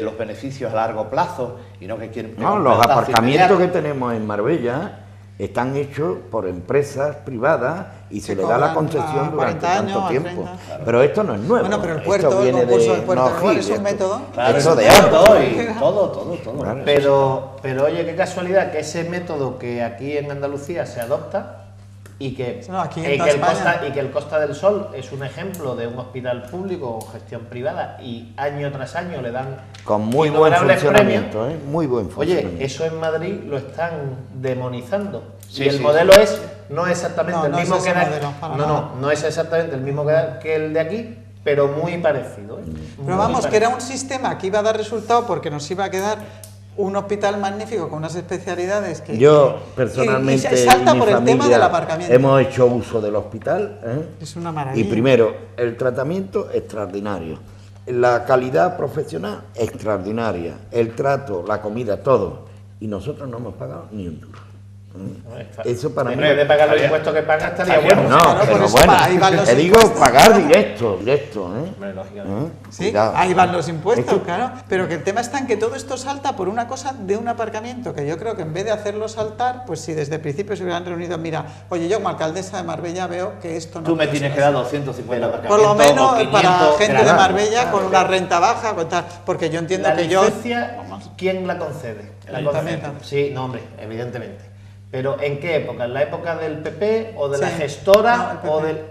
los beneficios a largo plazo y no que quieren pegar No, un los pelotazo aparcamientos que inmediato. tenemos en Marbella están hechos por empresas privadas y se Se le da la cobran concesión a durante 40 años, tanto a tiempo. 30. Claro. Pero esto no es nuevo. Bueno, pero el Esto puerto, el viene concurso de del puerto no, de Gil, Gil, es un esto. método. Claro, Eso es de un antes. método y todo. Claro. Pero oye, qué casualidad que ese método que aquí en Andalucía se adopta y que, No, aquí en y toda que el España. Costa, y que el Costa del Sol es un ejemplo de un hospital público con gestión privada y año tras año le dan Con muy buen innumerables funcionamiento, muy buen Oye, funcionamiento. eso en Madrid lo están demonizando. Sí, y el sí, modelo sí. no es exactamente No, el no mismo es que ese de modelo, para no, nada. no es exactamente el mismo que el de aquí, pero muy parecido. ¿eh? Pero Muy vamos, que era parecido. un sistema que iba a dar resultado porque nos iba a quedar un hospital magnífico con unas especialidades que... Yo y personalmente se salta y mi por el tema familia del aparcamiento. hemos hecho uso del hospital. Es una maravilla. Y primero, el tratamiento extraordinario, la calidad profesional extraordinaria, el trato, la comida, todo. Y nosotros no hemos pagado ni un duro. Eso para en mí... vez de pagar los Estaría- impuestos que pagan estaría estaría bueno. No, Claro, por pero eso bueno, ahí van los te digo impuestos. pagar directo. Hombre, lógicamente. Sí, Cuidado. ahí van los impuestos, Es que- claro. Pero que el tema está en que todo esto salta por una cosa de un aparcamiento, que yo creo que en vez de hacerlo saltar, pues si desde el principio se hubieran reunido, mira, oye, yo como alcaldesa de Marbella veo que esto no... Tú me puede tienes ser que dar así. 250 Por aparcamientos lo menos o 500, para gente de claro. Marbella con una renta baja, con tal, porque yo entiendo La que yo... licencia, ¿quién la concede? El ayuntamiento. Sí, no, hombre, evidentemente. Pero ¿en qué época? ¿En la época del PP o de la Sí. gestora No, el PP. o del...?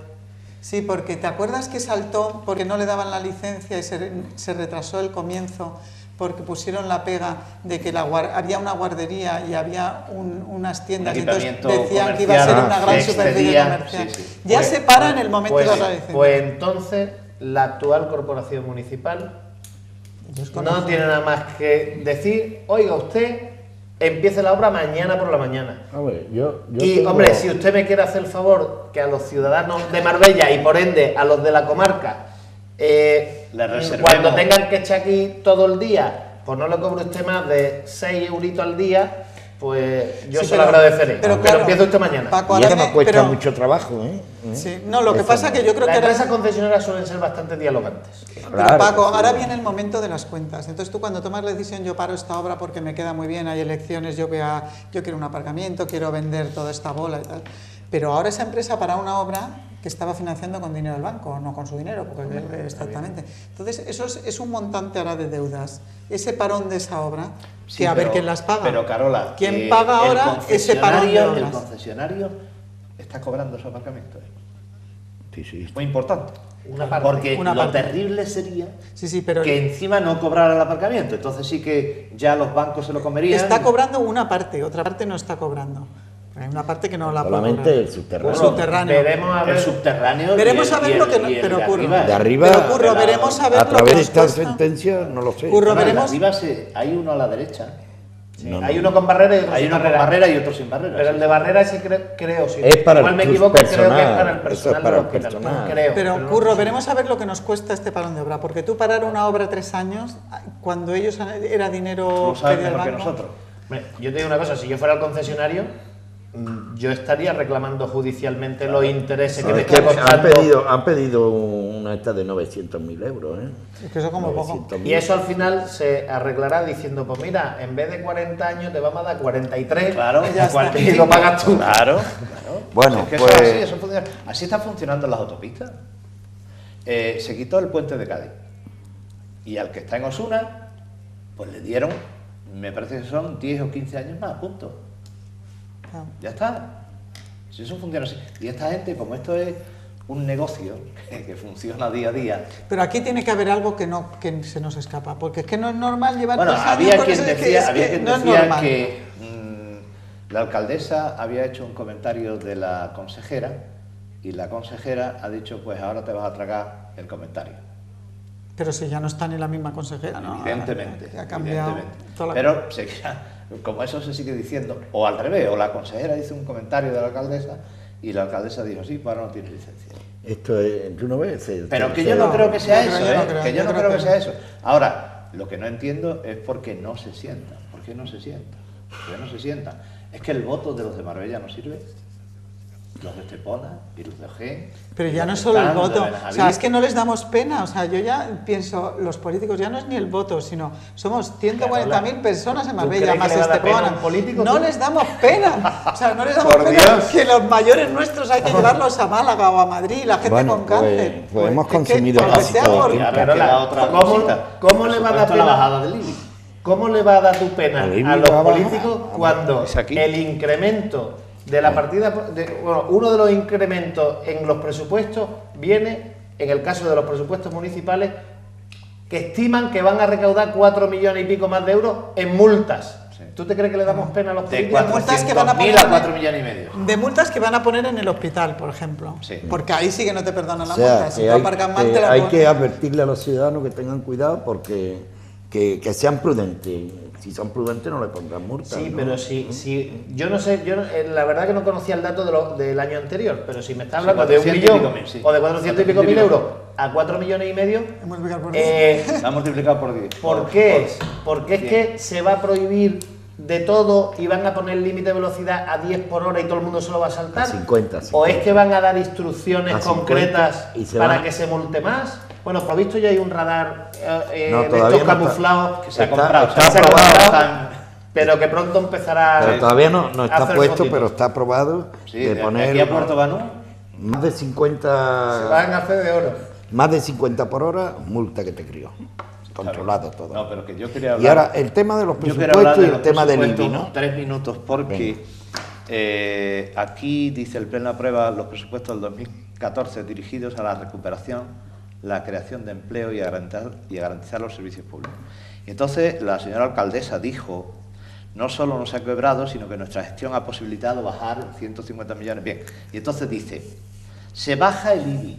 Sí, porque ¿te acuerdas que saltó porque no le daban la licencia y se retrasó el comienzo? Porque pusieron la pega de que había una guardería y había unas tiendas, y entonces decían que iba a ser una gran superficie comercial. Sí. Ya se para en el momento de la licencia. Pues entonces la actual corporación municipal no tiene nada más que decir, oiga usted, empiece la obra mañana por la mañana. A ver, yo Y tengo- hombre, si usted me quiere hacer el favor que a los ciudadanos de Marbella y por ende a los de la comarca, Le reservemos. cuando tengan que echar aquí todo el día, pues no le cobre usted más de 6 euritos al día, pues yo Sí, se lo pero- agradeceré. pero Pero claro, empiece usted mañana. Paco, Y ahora eso nos cuesta pero- mucho trabajo, ¿eh? Sí, no, lo que Eso pasa no. que yo creo Las que ahora... empresas concesionarias suelen ser bastante dialogantes. Pero Claro, Paco, sí. ahora viene el momento de las cuentas. Entonces tú cuando tomas la decisión, yo paro esta obra porque me queda muy bien, hay elecciones, yo quiero un aparcamiento, quiero vender toda esta bola y tal. Pero ahora esa empresa para una obra que estaba financiando con dinero del banco, no con su dinero, porque exactamente. Entonces eso es un montante ahora de deudas. Ese parón de esa obra, Sí, que a ver pero- quién las paga. Pero Carola, ¿Quién paga el ahora ese parón de concesionario- El obras? concesionario está cobrando su aparcamiento. Sí, sí. Muy importante. Una parte. Porque Una lo parte. terrible sería Sí, sí, pero que encima no cobrara el aparcamiento. Entonces sí que ya los bancos se lo comerían. está cobrando una parte, otra parte no está cobrando. Hay una parte que no la puede Solamente cobrar. el subterráneo. El subterráneo. Veremos a ver. El subterráneo. Veremos y el- a ver y lo el- que no- y el pero de ocurre. arriba. De arriba, Pero Curro, veremos a ver a lo través que de nos esta cuesta. sentencia, no lo sé. Curro, No, el de veremos- arriba hay uno a la derecha. Sí, No, no. hay uno con barrera y otro Hay sin uno con barrera y otro sin barrera. Pero sí. el de barrera ese creo, sí. Es para Igual el me equivoco, creo que es personal, para el eso personal es para del el hospital. personal. Creo, Pero no Curro, sé. veremos a ver lo que nos cuesta este parón de obra, porque tú parar una obra 3 años, cuando ellos era dinero Lo saben pedía el mejor que banco. nosotros. Hombre, yo te digo una cosa, si yo fuera el concesionario, yo estaría reclamando judicialmente los intereses que No, me es que está costando. han pedido una esta de 900.000 euros, ¿eh? Es que eso como poco. 900.000. Y eso al final se arreglará diciendo, pues mira, en vez de 40 años te vamos a dar 43 Claro, Ya está. 45. y lo pagas tú. Claro. Bueno, Es que pues- eso es así, eso funciona. Así están funcionando las autopistas. Se quitó el puente de Cádiz. Y al que está en Osuna, pues le dieron, me parece que son 10 o 15 años más, punto. Ah. Ya está. Si eso funciona así. Y esta gente, como esto es un negocio que funciona día a día. Pero aquí tiene que haber algo que se nos escapa, porque es que no es normal llevar Bueno, 3 años había con quien eso, es que- decía, es había que quien no es decía normal. que la alcaldesa había hecho un comentario de la consejera y la consejera ha dicho, pues ahora te vas a tragar el comentario. Pero si ya no está ni la misma consejera, ¿no? Evidentemente. Que ha cambiado evidentemente. toda la... Pero como eso se sigue diciendo, o al revés, o la consejera dice un comentario de la alcaldesa y la alcaldesa dijo, sí, pues ahora no tiene licencia. Esto es, tú no ves. Pero que yo no creo que sea no eso, creo, yo no ¿eh? creo, Que yo yo no creo creo que que sea no. eso. Ahora, lo que no entiendo es por qué no se sientan. ¿Por qué no se sientan? ¿Por qué no se sientan? Es que el voto de los de Marbella no sirve. Los de Estepona y los de Ojén. Pero ya los no es de solo el Tando, voto, de o Benaví. sea, es que no les damos pena, o sea, yo ya pienso, los políticos ya no es ni el voto, sino somos 140.000 personas en Marbella, crees que más le va a dar pena a Estepona. un político, No tú? les damos pena, o sea, no les damos Por pena Dios. que los mayores nuestros hay que llevarlos a Málaga o a Madrid, la gente Bueno, con cáncer. pues hemos es que, consumido aunque casi sea todo el por- tiempo. Ya, pero la otra ¿Cómo- cosita. cómo le va a dar Por supuesto, la pena? bajada del IBI? ¿Cómo le va a dar tu pena El IBI a los va a bajar. políticos cuando Es aquí. el incremento de la partida, bueno, uno de los incrementos en los presupuestos viene, en el caso de los presupuestos municipales, que estiman que van a recaudar 4 millones y pico más de euros en multas? Sí. ¿Tú te crees que le damos pena a los De políticos? multas que van a 400.000 poner a en 4 millones y medio. De multas que van a poner en el hospital, por ejemplo. Sí. Porque ahí sí que no te perdonan la O sea, multa. Si que tú hay, aparcas mal, que te la hay ponen. que advertirle a los ciudadanos que tengan cuidado porque que sean prudentes. Si son prudentes no le pondrán multa. Sí, ¿no? pero si yo no sé, la verdad que no conocía el dato del año anterior, pero si me está Sí, hablando de 1 400 y millón pico mil, sí. o de 400 y pico 400 y mil pico. euros a 4 millones y medio, Hemos multado por La han multiplicado por 10. ¿por qué? Porque es que se va a prohibir de todo y van a poner límite de velocidad a 10 por hora y todo el mundo se lo va a saltar. A 50, ¿O es que van a dar instrucciones A 50 concretas y se para van. que se multe más? Bueno, por visto ya hay un radar No, de todavía estos no camuflados Que se ha Está- comprado. está se ha aprobado. comprado. pero que pronto empezará Pero todavía no a está hacer puesto, fotitos. pero está aprobado Sí, de de poner aquí a Puerto Banú. más de Se 50 van a hacer de oro. más de 50 por hora, multa que te crió. Controlado todo. No, pero que yo quería hablar. Y ahora el tema de los Yo quiero hablar presupuestos y de el los tema del presupuestos IBI, ¿no? 3 minutos porque Aquí dice el Pleno aprueba los presupuestos del 2014 dirigidos a la recuperación, la creación de empleo y a garantizar los servicios públicos. Y entonces la señora alcaldesa dijo, no solo no se ha quebrado, sino que nuestra gestión ha posibilitado bajar 150 millones. Bien, y entonces dice, se baja el IBI,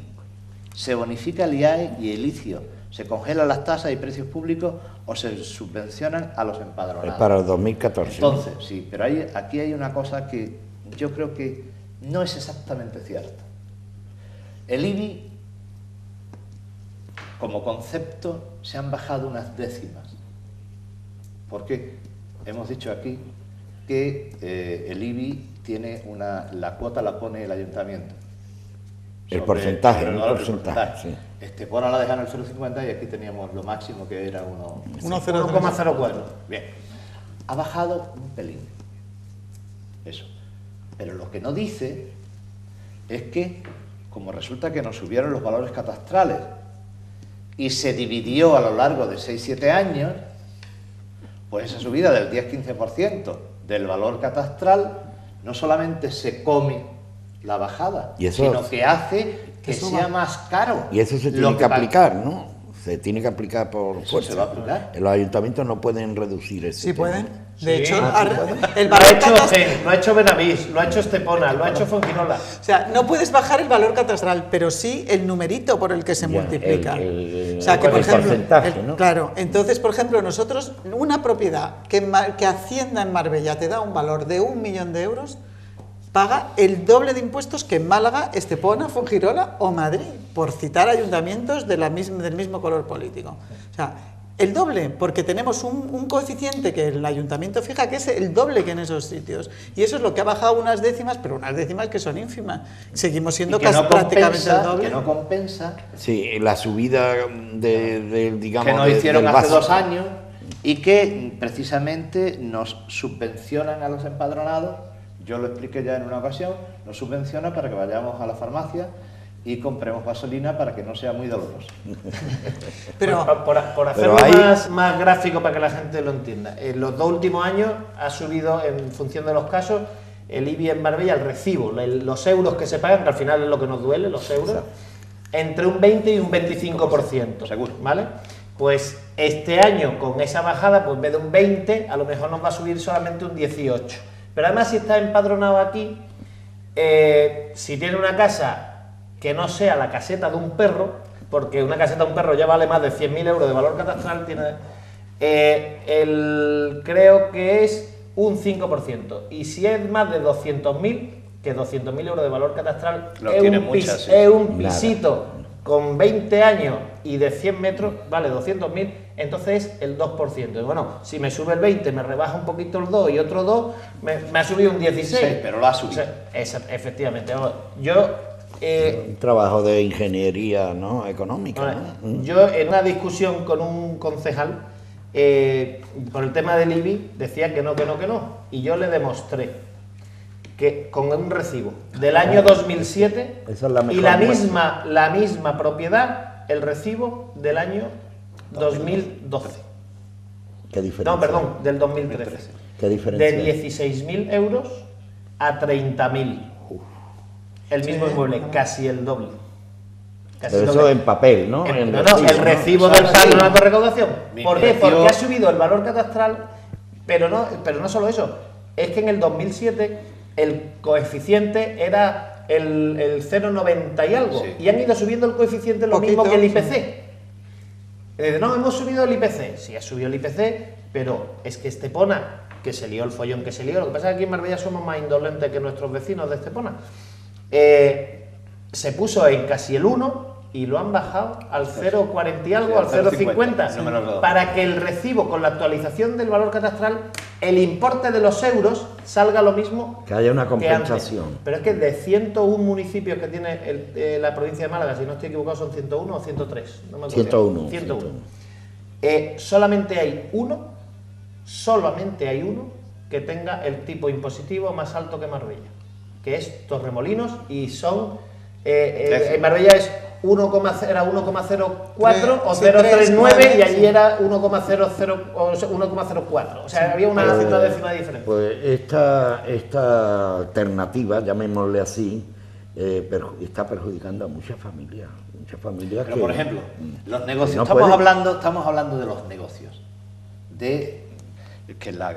se bonifica el IAE y el ICIO, se congelan las tasas y precios públicos o se subvencionan a los empadronados. Es para el 2014. Entonces, sí, pero aquí hay una cosa que yo creo que no es exactamente cierta. El IBI, como concepto, se han bajado unas décimas. ¿Por qué? Hemos dicho aquí que el IBI tiene la cuota la pone el ayuntamiento. El porcentaje, el porcentaje, sí. Estepona la dejan en el 0,50 y aquí teníamos lo máximo que era 1,04. Bien, ha bajado un pelín, eso. Pero lo que no dice es que, como resulta que nos subieron los valores catastrales y se dividió a lo largo de 6-7 años, pues esa subida del 10-15% del valor catastral no solamente se come la bajada, sino que hace que sea más caro. Y eso se tiene que aplicar, ¿no? Se tiene que aplicar por fuerza. ¿Se va a aplicar? Los ayuntamientos no pueden reducir ese Sí tema. pueden. De hecho, el Lo ha valor hecho catastral... lo ha hecho Benavís, lo ha hecho Estepona, lo ha hecho Fuengirola. O sea, no puedes bajar el valor catastral, pero sí el numerito por el que se Ya, multiplica. o sea, que por el ejemplo, porcentaje, ¿no? Claro, entonces, por ejemplo, nosotros, una propiedad que Hacienda en Marbella te da un valor de 1 millón de euros, paga el doble de impuestos que en Málaga, Estepona, Fuengirola o Madrid, por citar ayuntamientos del mismo color político. O sea, el doble, porque tenemos un coeficiente que el ayuntamiento fija que es el doble que en esos sitios. Y eso es lo que ha bajado unas décimas, pero unas décimas que son ínfimas. Seguimos siendo que no prácticamente el doble. Que no compensa. Sí, la subida digamos, que nos hicieron del hace básico. 2 años y que precisamente nos subvencionan a los empadronados. Yo lo expliqué ya en una ocasión, nos subvenciona para que vayamos a la farmacia y compremos gasolina para que no sea muy doloroso. Pero, por hacerlo más gráfico para que la gente lo entienda, en los 2 últimos años ha subido, en función de los casos, el IBI en Marbella, el recibo, los euros que se pagan, que al final es lo que nos duele, los euros, entre un 20 y un 25%. Seguro. ¿Vale? Pues este año, con esa bajada, pues en vez de un 20, a lo mejor nos va a subir solamente un 18. Pero además, si está empadronado aquí, si tiene una casa que no sea la caseta de un perro, porque una caseta de un perro ya vale más de 100.000 euros de valor catastral, creo que es un 5%. Y si es más de 200.000, que 200.000 euros de valor catastral es un pisito con 20 años y de 100 metros, vale 200.000, entonces es el 2%. Y bueno, si me sube el 20, me rebaja un poquito el 2 y otro 2, me ha subido un 16. Sí, pero lo ha subido. O sea, efectivamente. Yo... un trabajo de ingeniería, ¿no?, económica, ¿no? Yo en una discusión con un concejal por el tema del IBI decía que no. Y yo le demostré que con un recibo del año 2007 Esa es la mejor y la misma propiedad, el recibo del año 2012. ¿Qué diferencia? No, perdón, del 2013. ¿Qué diferencia? De 16.000 euros a 30.000. El mismo inmueble, casi el doble. Pero eso en papel, ¿no? El recibo del patronato de recaudación. ¿Por qué? Porque ha subido el valor catastral, pero no solo eso. Es que en el 2007 el coeficiente era el 0,90 y algo. Sí. Y han ido subiendo el coeficiente lo mismo que el IPC. No, hemos subido el IPC. Sí, ha subido el IPC, pero es que Estepona, que se lió el follón que se lió, lo que pasa es que aquí en Marbella somos más indolentes que nuestros vecinos de Estepona. Se puso en casi el 1 y lo han bajado al 0,40 y algo, al 0,50, para que el recibo con la actualización del valor catastral, el importe de los euros salga lo mismo que haya una compensación. Que antes. Pero es que de 101 municipios que tiene la provincia de Málaga, si no estoy equivocado, son 101 o 103. No me acuerdo. 101. Solamente hay uno que tenga el tipo impositivo más alto que Marbella, que es Torremolinos, y son en Marbella es era 1,04 o Sí, 0,39 y 3,9, allí sí. era 1,00 o 1,04. O sea, había una décima de diferencia. Pues esta alternativa, llamémosle así, está perjudicando a muchas familias. Muchas familias Pero que, por ejemplo, los negocios, no estamos pueden. hablando de los negocios, de que lo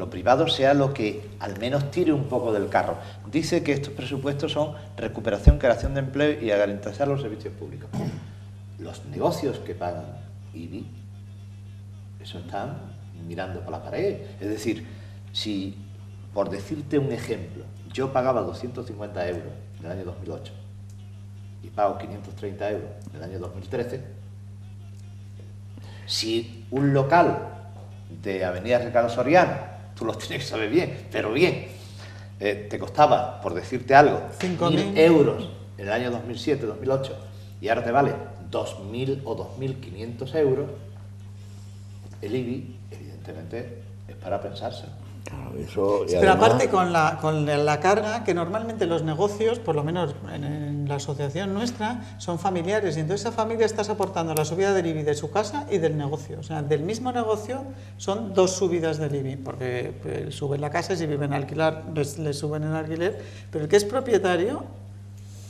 privado sea lo que al menos tire un poco del carro. Dice que estos presupuestos son recuperación, creación de empleo y a garantizar los servicios públicos. Los negocios que pagan IBI, eso están mirando para la pared. Es decir, si, por decirte un ejemplo, yo pagaba 250 euros en el año 2008 y pago 530 euros en el año 2013, si un local de Avenida Ricardo Soriano, tú lo tienes que saber bien, pero bien, te costaba, por decirte algo, 1.000 euros en el año 2007-2008 y ahora te vale 2.000 o 2.500 euros, el IBI, evidentemente, es para pensárselo. Claro, eso, y Pero además, aparte con la carga, que normalmente los negocios, por lo menos en la asociación nuestra, son familiares, y entonces esa familia está soportando la subida del IBI de su casa y del negocio. O sea, del mismo negocio son dos subidas del IBI, porque suben la casa y si viven en alquilar, les suben en alquiler, pero el que es propietario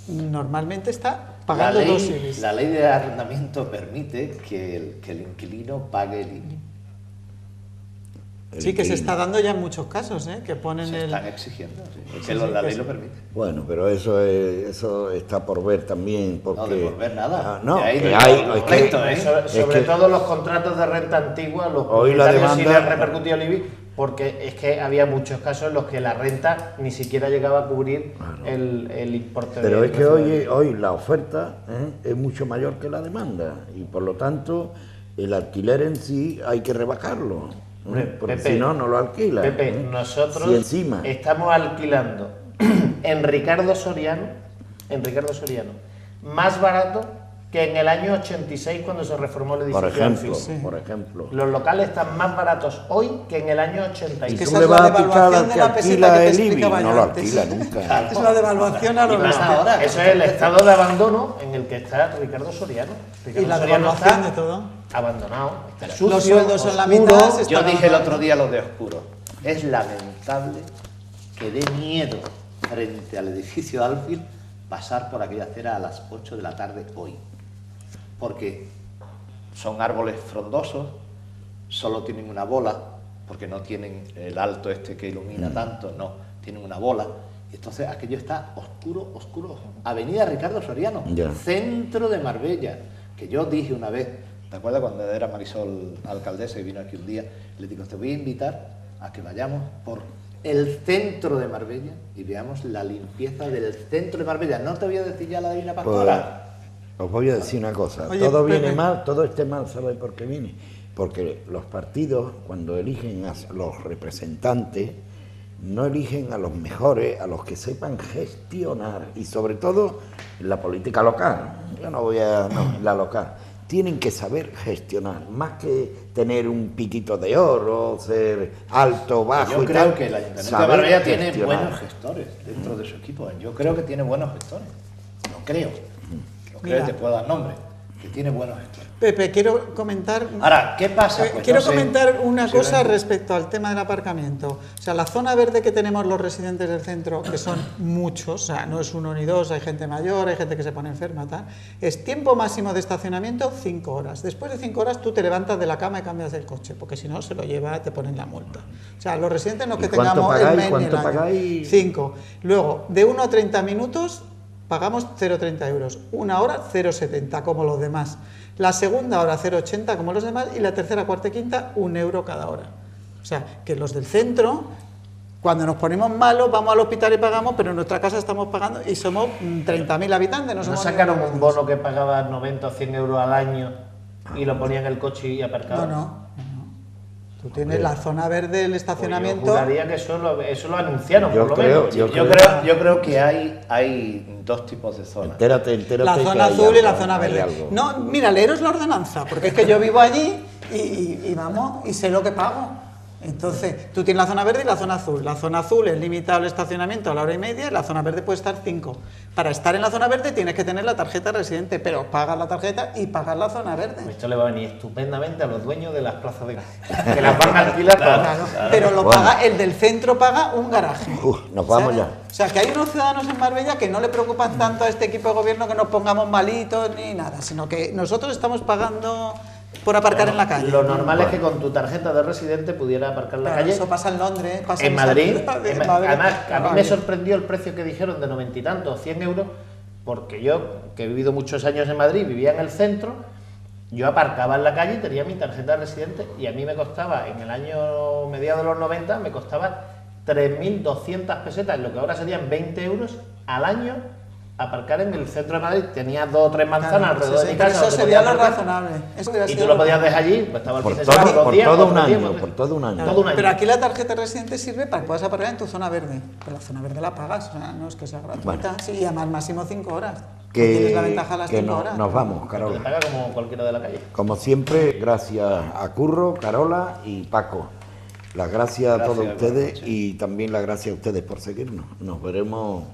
normalmente está pagando dos IBIs. La ley de arrendamiento permite que el inquilino pague el IBI. Sí, que se está dando ya en muchos casos, que ponen Se el... están exigiendo, sí, porque la ley lo permite. bueno, pero eso está por ver también, porque... No, de por ver nada. no, De ahí que de hay, los es que- pleitos, ¿eh? Sobre que- todo los contratos de renta antigua, los Hoy la propietarios sí demanda- les repercutió el IBI, porque es que había muchos casos en los que la renta ni siquiera llegaba a cubrir el importe Pero del es que precio del IBI. hoy la oferta es mucho mayor que la demanda y por lo tanto el alquiler en sí hay que rebajarlo, Hombre, porque Pepe, si no, no lo alquila. Pepe, nosotros Si encima, estamos alquilando en Ricardo Soriano, más barato que en el año 86 cuando se reformó el por edificio ejemplo, Alfil. Sí. por ejemplo, Los locales están más baratos hoy que en el año y 86. que tú esa le es la vas a picar devaluación al de que la peseta alquila que te el IBI, explicaba no yo lo antes. alquila nunca. Es la devaluación a Y lo más bestia. ahora. Eso es el estado de abandono en el que está Ricardo Soriano. Ricardo Y la Soriano devaluación está de todo. abandonado, está Los sucio, sueldos son la oscuro. mitad, se Yo está dije el pagando. otro día lo de oscuro. Es lamentable que dé miedo frente al edificio Alfil pasar por aquella acera a las 8 de la tarde hoy. Porque son árboles frondosos, solo tienen una bola, porque no tienen el alto este que ilumina tanto, no, tienen una bola. Y entonces aquello está oscuro, oscuro. Avenida Ricardo Soriano, Ya. centro de Marbella, que yo dije una vez, ¿te acuerdas cuando era Marisol alcaldesa y vino aquí un día? Le digo, te voy a invitar a que vayamos por el centro de Marbella y veamos la limpieza del centro de Marbella. No te voy a decir ya la Divina Pastora. Os voy a decir una cosa, Oye, todo Pepe. viene mal, todo este mal, ¿sabes por qué viene? Porque los partidos, cuando eligen a los representantes, no eligen a los mejores, a los que sepan gestionar, y sobre todo en la política local. Yo no voy a... no, en la local. Tienen que saber gestionar, más que tener un piquito de oro, ser alto, bajo Yo y creo tal, que el Ayuntamiento de saber Marbella tiene gestionar. buenos gestores dentro de su equipo. Yo creo que tiene buenos gestores. No creo. No creo Mira. que te puedo dar nombre. Que tiene buenos gestores. Pepe, quiero comentar... Ahora, ¿qué pasa? Pues quiero no sé. comentar una Sí, cosa ven. respecto al tema del aparcamiento. O sea, la zona verde que tenemos los residentes del centro, que son muchos, o sea, no es uno ni dos, hay gente mayor, hay gente que se pone enferma, tal, es tiempo máximo de estacionamiento 5 horas. Después de 5 horas tú te levantas de la cama y cambias el coche, porque si no se lo lleva, te ponen la multa. O sea, los residentes no es ¿Y que cuánto tengamos pagáis? el mes ni ¿Cuánto el año. pagáis? 5. Luego, de 1 a 30 minutos pagamos 0,30 euros. 1 hora 0,70 como los demás. La segunda hora 0,80 como los demás y la tercera, cuarta y quinta 1 euro cada hora. O sea, que los del centro, cuando nos ponemos malos, vamos al hospital y pagamos, pero en nuestra casa estamos pagando y somos 30.000 habitantes. ¿No somos sacaron un 1.000 bono que pagaba 90 o 100 euros al año y lo ponían en el coche y aparcaba? No. Tú tienes la zona verde, el Pues estacionamiento. yo juraría que eso lo anunciaron, Yo por lo creo, menos. Yo creo que hay dos tipos de zonas. Entérate La que zona hay azul y la algo, zona hay verde. algo. No, mira, leeros la ordenanza, porque es que yo vivo allí y vamos y sé lo que pago. Entonces, tú tienes la zona verde y la zona azul. La zona azul es limitado el estacionamiento a la hora y media y la zona verde puede estar 5. Para estar en la zona verde tienes que tener la tarjeta residente, pero pagas la tarjeta y pagas la zona verde. Esto le va a venir estupendamente a los dueños de las plazas de garaje, que las van a alquilar todas. Claro, pero lo paga, el del centro paga un garaje. Nos vamos ya. O sea, que hay unos ciudadanos en Marbella que no le preocupan tanto a este equipo de gobierno que nos pongamos malitos ni nada, sino que nosotros estamos pagando por aparcar en la calle. Lo normal es que con tu tarjeta de residente pudiera aparcar en la Claro, calle. eso pasa en Londres, pasa En Madrid, Madrid. además, a mí me sorprendió el precio que dijeron de 90 y tantos, 100 euros, porque yo, que he vivido muchos años en Madrid, vivía en el centro, yo aparcaba en la calle y tenía mi tarjeta de residente y a mí me costaba, en el año mediados de los 90, me costaba 3.200 pesetas, lo que ahora serían 20 euros al año, aparcar en el centro de Madrid. Tenía 2 o 3 manzanas alrededor de mi casa. Eso sería lo razonable. Y tú lo podías dejar allí, pues estaba el fin de semana, Por 2 días, todo 4 un días, año, por todo un año. Todo un año. Pero aquí la tarjeta residente sirve para que puedas aparcar en tu zona verde. Pero la zona verde la pagas, o sea, no es que sea gratuita. Bueno. Sí, y además máximo 5 horas. Tienes la ventaja de las 5 horas. Nos vamos, Te Carola. paga como cualquiera de la calle. Como siempre, gracias a Curro, Carola y Paco. Las gracias a todos Gracias, ustedes buenas y también las gracias a ustedes por seguirnos. Nos veremos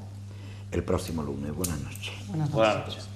el próximo lunes. Buenas noches. Buenas noches. Buenas noches.